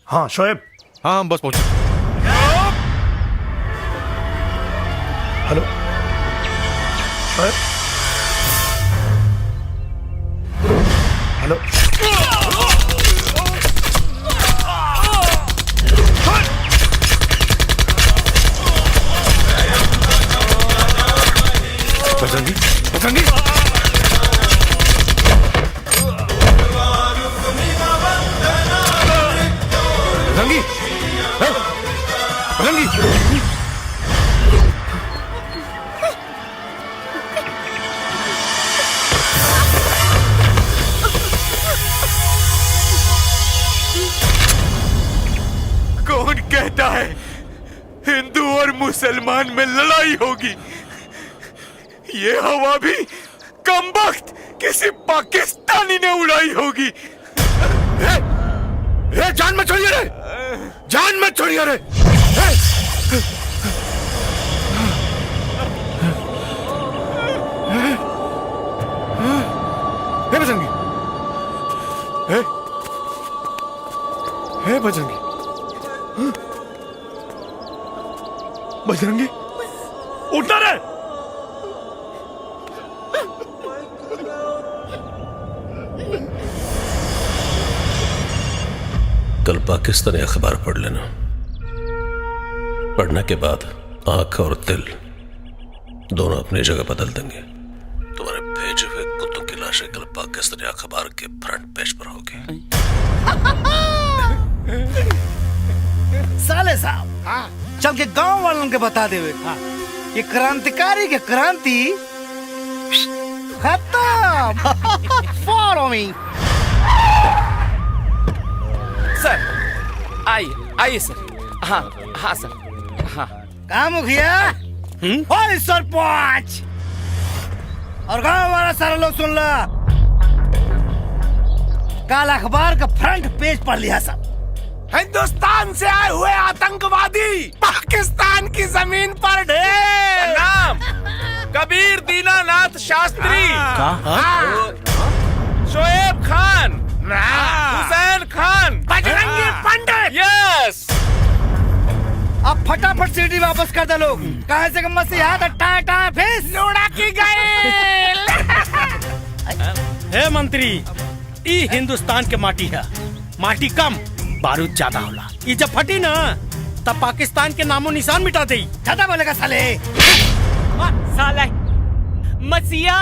हाँ शोएब। हाँ हम बस पहुंचे। हेलो शोएब। हेलो बजरंगी बजरंगी बजरंगी बजरंगी। कौन कहता है हिंदू और मुसलमान में लड़ाई होगी? ये हवा भी कमबख्त किसी पाकिस्तानी ने उड़ाई होगी। जान मत छोड़िए रे, जान मत छोड़िए रे। बजरंगी, बजरंगी, बजरंगी उठना रे। कल पाकिस्तानी अखबार पढ़ लेना। पढ़ने के बाद आंख और दिल दोनों अपनी जगह बदल देंगे। तुम्हारे भेजे हुए कुत्तों की लाशें कल पाकिस्तानी अखबार के फ्रंट पेज पर होगी। साले साहब चल के गांव वालों के बता देवे ये क्रांतिकारी के क्रांति खत्म। फॉलो मी सर। आइए आइए सर। हाँ हाँ सर। हाँ कहा मुखिया और सरपंच और गांव वाला सारा लोग सुन ला। कल अखबार का फ्रंट पेज पढ़ लिया सब। हिंदुस्तान से आए हुए आतंकवादी पाकिस्तान की जमीन पर ढेर। नाम कबीर दीनानाथ शास्त्री, शोएब खान, हुसैन खान, बजरंगी पंडित। यस। अब फटाफट सीटी वापस कर दे लोग। कहाँ से मसीहा टाँ टाँ फेस लोड़ा की गए। हे मंत्री, ई हिंदुस्तान के माटी है। माटी कम बारूद ज्यादा होला। ई जब फटी ना तब पाकिस्तान के नामो निशान मिटा दे। ज्यादा बोलेगा साले। साले मसीहा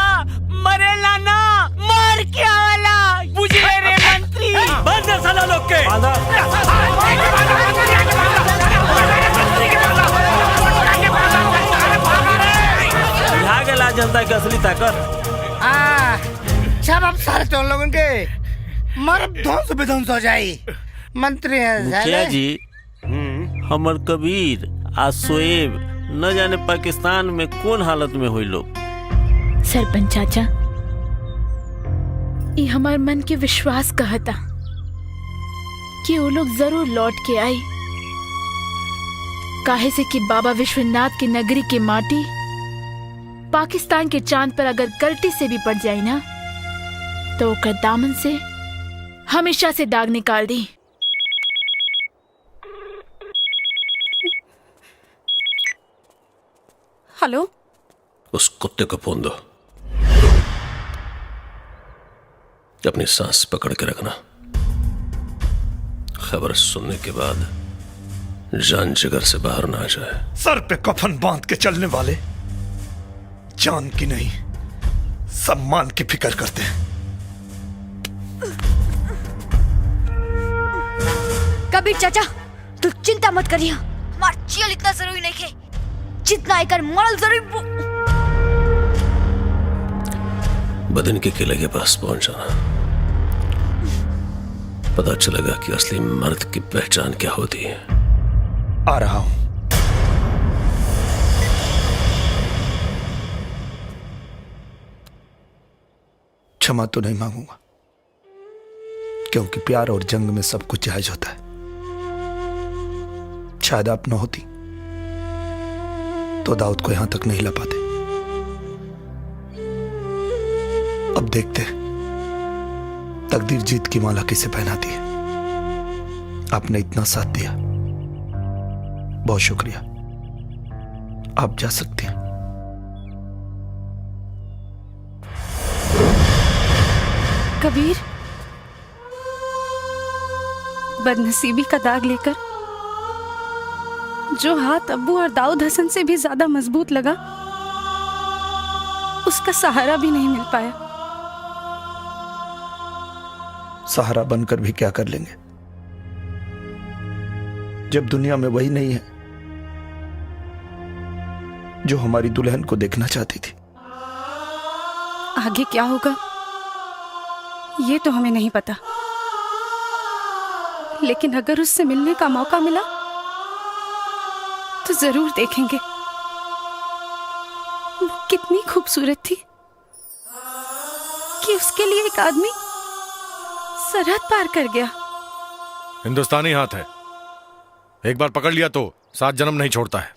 मरे लाना मार क्या वाला बुझे रे मंत्री। बंद है साला लोग के। जनता की असली ताकत। जब अब सारे चोर लोगों के मर ध्वंस विध्वंस हो जाये। मंत्री मुखिया जी, हमर कबीर आ शोएब न जाने पाकिस्तान में कौन हालत में हुई लोग। सरपंच चाचा, ये हमार मन के विश्वास कहता कि वो लोग जरूर लौट के आए। काहे से कि बाबा विश्वनाथ की नगरी की माटी पाकिस्तान के चांद पर अगर गलती से भी पड़ जाए ना तो ओकर दामन से हमेशा से दाग निकाल दी। हेलो, उस कुत्ते को फोन दो। अपनी सांस पकड़ के रखना। खबर सुनने के बाद जान जिगर से बाहर ना आ जाए। सर पे कफन बांध के चलने वाले जान की नहीं सम्मान की फिक्र करते हैं। कबीर चाचा तू चिंता मत करिए, हमार जियल इतना जरूरी नहीं है जितना एकर मरल जरूरी। बदन के किले के पास पहुंच जाना, पता चलेगा कि असली मर्द की पहचान क्या होती है। आ रहा हूं। क्षमा तो नहीं मांगूंगा, क्योंकि प्यार और जंग में सब कुछ जायज होता है। शायद आप न होती तो दाऊद को यहां तक नहीं ला पाते। अब देखते तकदीर जीत की माला किसे पहनाती है। आपने इतना साथ दिया, बहुत शुक्रिया। आप जा सकती हैं। कबीर, बदनसीबी का दाग लेकर जो हाथ अब्बू और दाऊद हसन से भी ज्यादा मजबूत लगा, उसका सहारा भी नहीं मिल पाया। सहारा बनकर भी क्या कर लेंगे जब दुनिया में वही नहीं है जो हमारी दुल्हन को देखना चाहती थी। आगे क्या होगा ये तो हमें नहीं पता, लेकिन अगर उससे मिलने का मौका मिला तो जरूर देखेंगे। वो कितनी खूबसूरत थी कि उसके लिए एक आदमी सरहद पार कर गया। हिंदुस्तानी हाथ है, एक बार पकड़ लिया तो 7 जन्म नहीं छोड़ता है।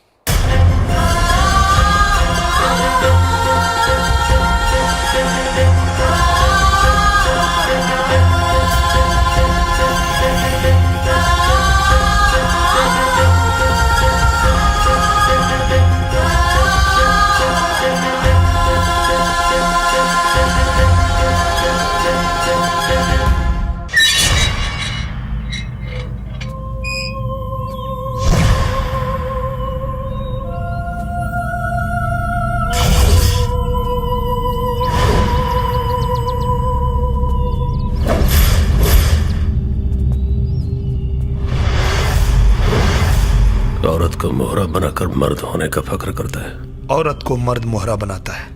औरत को मोहरा बनाकर मर्द होने का फक्र करता है। औरत को मर्द मोहरा बनाता है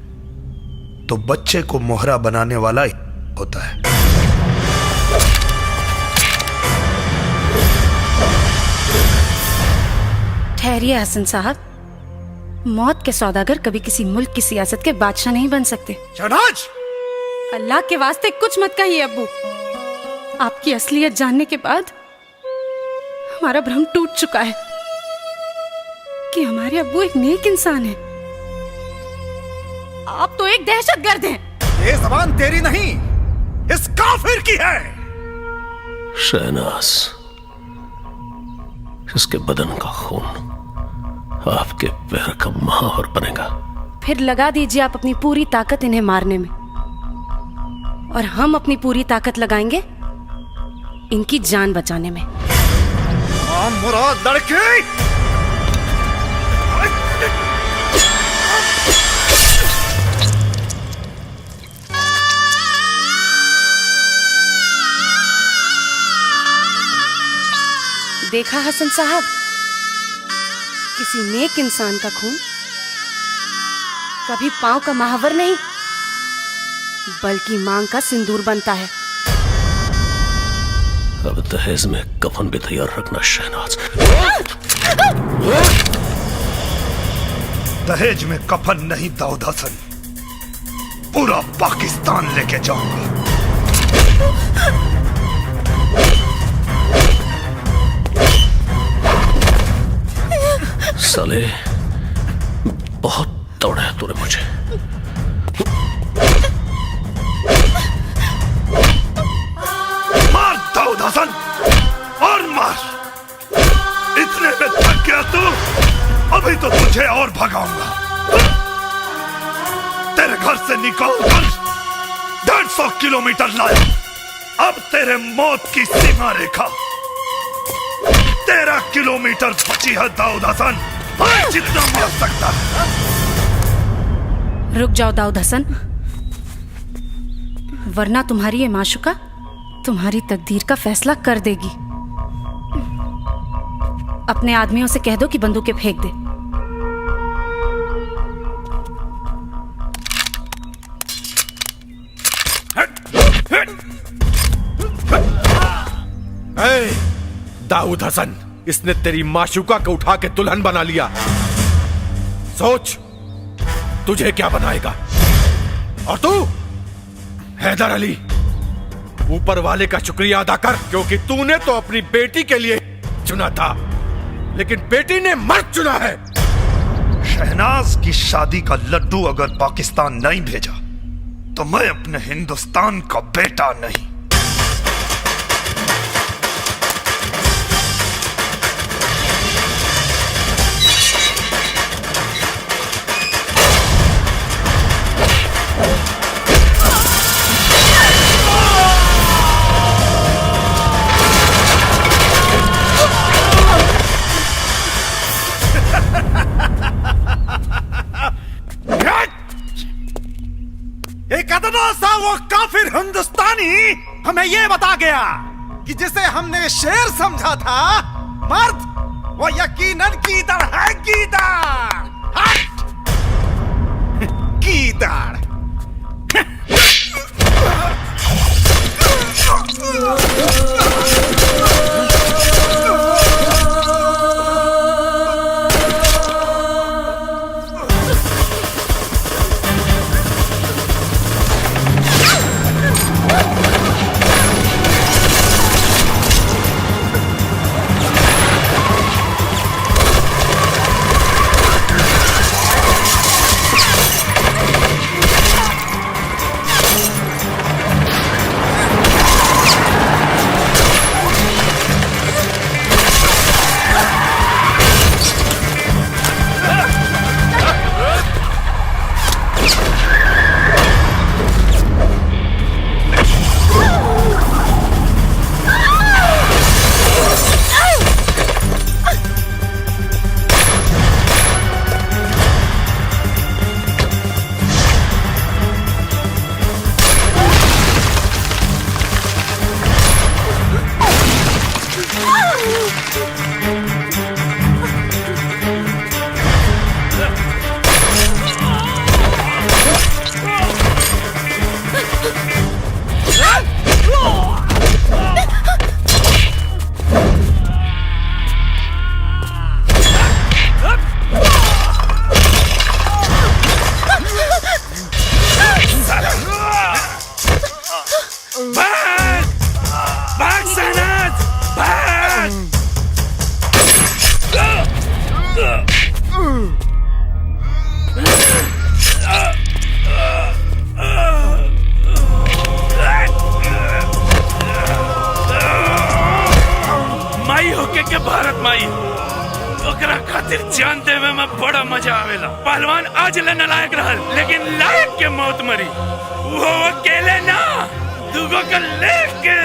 तो बच्चे को मोहरा बनाने वाला ही होता है। ठहरिए हसन साहब, मौत के सौदागर कभी किसी मुल्क की सियासत के बादशाह नहीं बन सकते। शहनाज, अल्लाह के वास्ते कुछ मत कहिए अब्बू। आपकी असलियत जानने के बाद हमारा भ्रम टूट चुका है कि हमारे अब्बू एक नेक इंसान है। आप तो एक दहशतगर्द हैं। ये ज़बान तेरी नहीं, इस काफिर की है। शहनाज, इसके बदन का खून आपके पैर का महावर बनेगा। फिर लगा दीजिए आप अपनी पूरी ताकत इन्हें मारने में, और हम अपनी पूरी ताकत लगाएंगे इनकी जान बचाने में। मुराद लड़की, देखा हसन साहब, किसी नेक इंसान का खून कभी पांव का महावर नहीं बल्कि मांग का सिंदूर बनता है। अब दहेज में कफन भी तैयार रखना शहनाज। दहेज में कफन नहीं दाऊद हसन, पूरा पाकिस्तान लेके जाऊंगा। साले, बहुत दौड़ाया तूने मुझे। मार दाऊद हसन, और मार। इतने में थक गया तू? अभी तो तुझे और भगाऊंगा। तेरे घर से निकलकर 150 किलोमीटर लाया, अब तेरे मौत की सीमा रेखा 13 किलोमीटर बची है दाऊद हसन। जितना मार सकता है। रुक जाओ दाऊद हसन, वरना तुम्हारी ये माशुका तुम्हारी तकदीर का फैसला कर देगी। अपने आदमियों से कह दो कि बंदूकें फेंक दे। दाऊद हसन, इसने तेरी माशूका को उठा के दुल्हन बना लिया। सोच तुझे क्या बनाएगा। और तू हैदर अली, ऊपर वाले का शुक्रिया अदा कर, क्योंकि तूने तो अपनी बेटी के लिए चुना था, लेकिन बेटी ने मर्द चुना है। शहनाज की शादी का लड्डू अगर पाकिस्तान नहीं भेजा तो मैं अपने हिंदुस्तान का बेटा नहीं। वो काफिर हिंदुस्तानी हमें ये बता गया कि जिसे हमने शेर समझा था, मर्द वो यकीनन गीदड़ है। गीदड़, गीदड़। पहलवान आज ले नालायक रहल, लेकिन लायक के मौत मरी। वो अकेले ना, दुगो के लेके।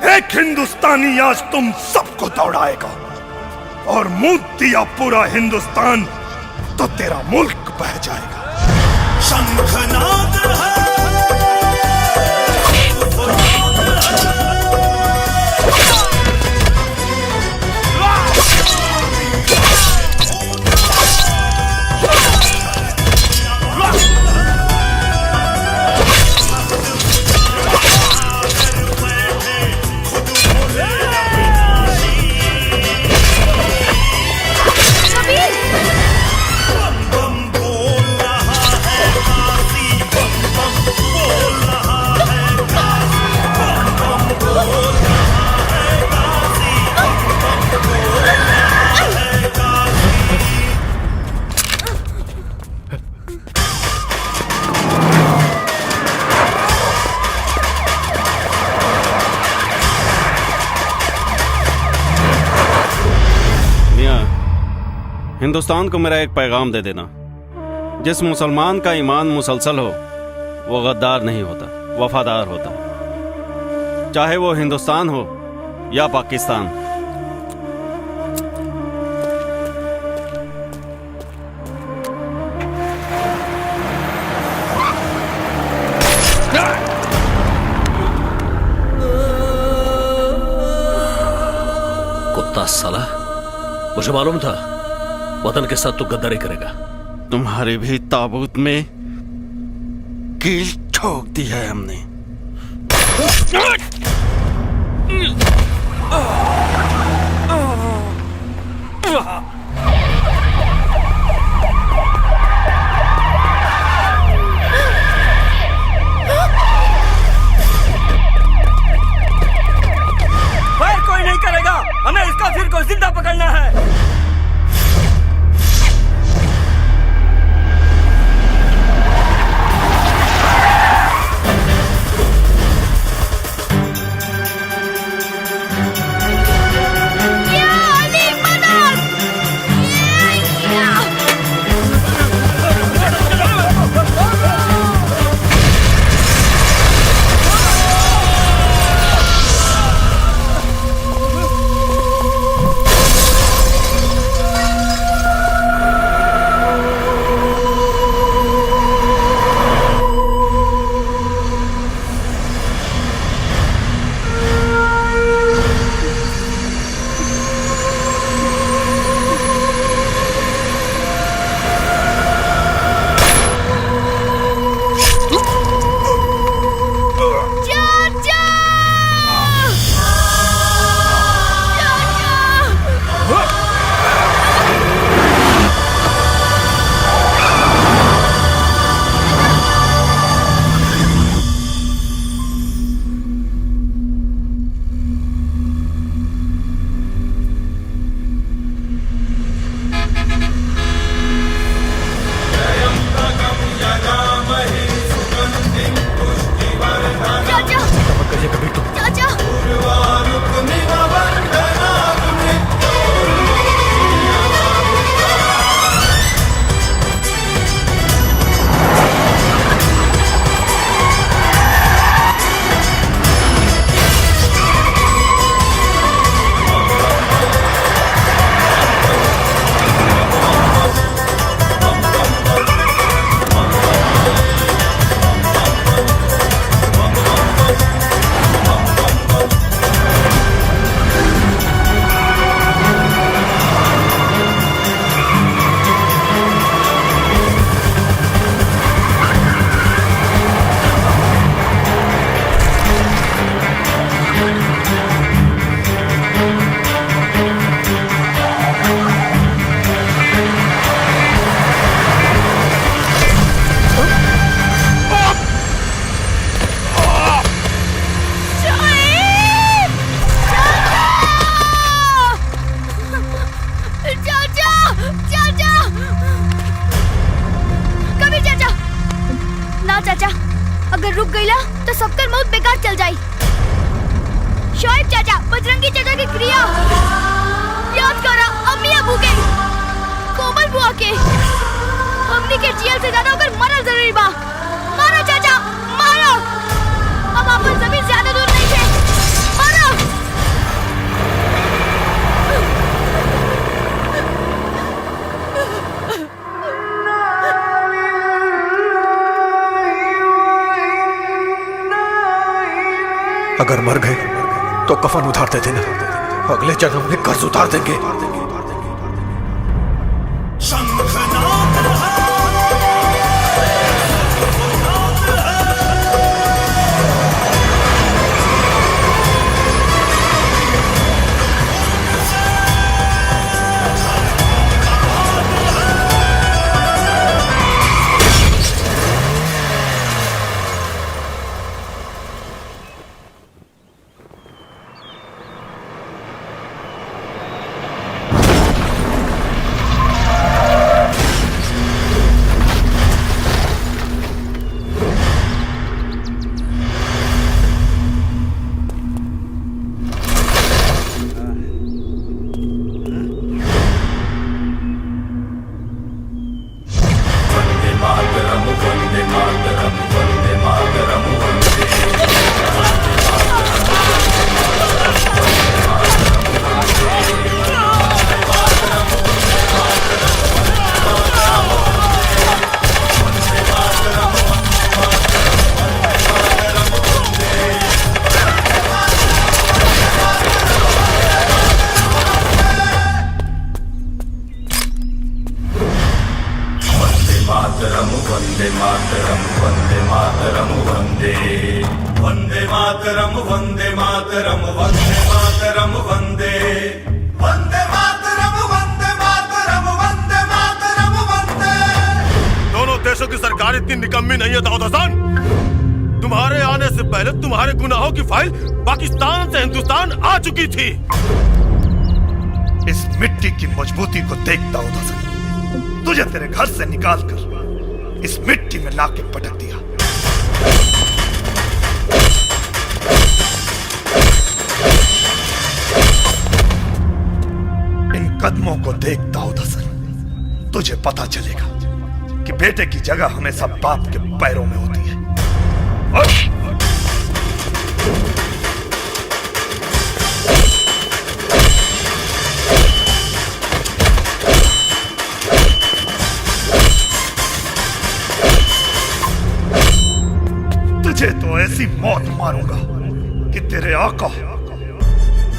एक हिंदुस्तानी आज तुम सबको दौड़ाएगा, और मुंह दिया पूरा हिंदुस्तान तो तेरा मुल्क बह जाएगा। शंखनाद है। बम बोल रहा है काशी हिंदुस्तान को मेरा एक पैगाम दे देना, जिस मुसलमान का ईमान मुसलसल हो वो गद्दार नहीं होता, वफादार होता है, चाहे वो हिंदुस्तान हो या पाकिस्तान। कुत्ता साला, मुझे मालूम था वतन के साथ तू गद्दारी करेगा। तुम्हारे भी ताबूत में कील ठोक दी है हमने। फायर कोई नहीं करेगा, हमें इसका फिर को जिंदा पकड़ना है। चाचा, अगर रुक गईला तो सबकर मौत बेकार चल जाई। शोएब चाचा, बजरंगी चाचा की क्रिया याद करा, अम्मी अबू के, कोमल बुआ के, हमनी के जियल से ज्यादा अगर मरल जरूरी बा। मारो चाचा, मारो, अब अपन जमीन ज्यादा दूर नहीं है, मारो। अगर मर गए तो कफन उतार दे देना, अगले जन्म में कर्ज उतार देंगे। मातरम वंदे मातरम वंदे मातरम वंदे वंदे मातरम वंदे मातरम वंदे मातरम वंदे वंदे मातरम वंदे मातरम वंदे मातरम वंदे। दोनों देशों की सरकार इतनी निकम्मी नहीं है दाऊद हसन। तुम्हारे आने से पहले तुम्हारे गुनाहों की फाइल पाकिस्तान से हिंदुस्तान आ चुकी थी। इस मिट्टी की मजबूती को देख दाऊद हसन, तुझे तेरे घर से निकालकर इस मिट्टी में लाके पटक दिया। इन कदमों को देख दाऊद हसन, तुझे पता चलेगा कि बेटे की जगह हमेशा बाप के पैरों में होती है। तुझे तो ऐसी मौत मारूंगा कि तेरे आका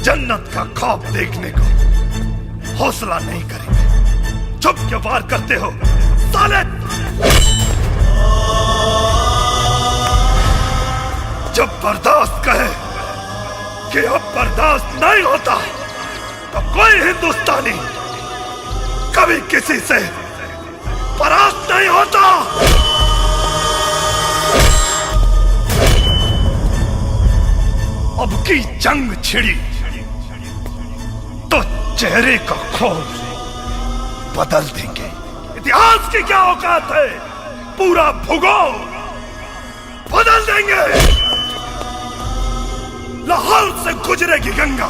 जन्नत का ख्वाब देखने का हौसला नहीं करेंगे। चुप क्यों वार करते हो साले? जब बर्दाश्त कहे कि अब बर्दाश्त नहीं होता तो कोई हिंदुस्तानी कभी किसी से परास्त नहीं होता। अब की जंग छिड़ी तो चेहरे का खोल बदल देंगे। इतिहास की क्या औकात है, पूरा भूगोल बदल देंगे। लाहौर से गुजरेगी गंगा,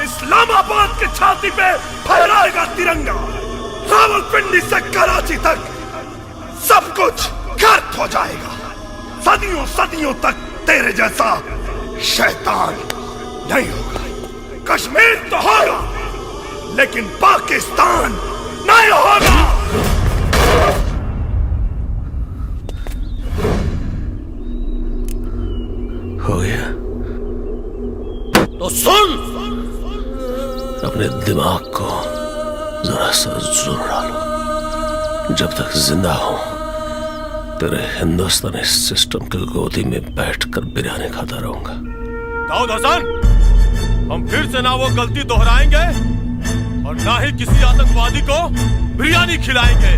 इस्लामाबाद की छाती पे फहराएगा तिरंगा। रावलपिंडी से कराची तक सब कुछ गर्क हो जाएगा। सदियों सदियों तक तेरे जैसा शैतान नहीं होगा। कश्मीर तो होगा लेकिन पाकिस्तान नहीं होगा। हो गया तो सुन, अपने दिमाग को जरा सा जोर डालो। जब तक जिंदा हूं तेरे हिंदुस्तानी सिस्टम की गोदी में बैठकर बिरयानी खाता रहूंगा। दाऊद हसन, हम फिर से ना वो गलती दोहराएंगे और ना ही किसी आतंकवादी को बिरयानी खिलाएंगे।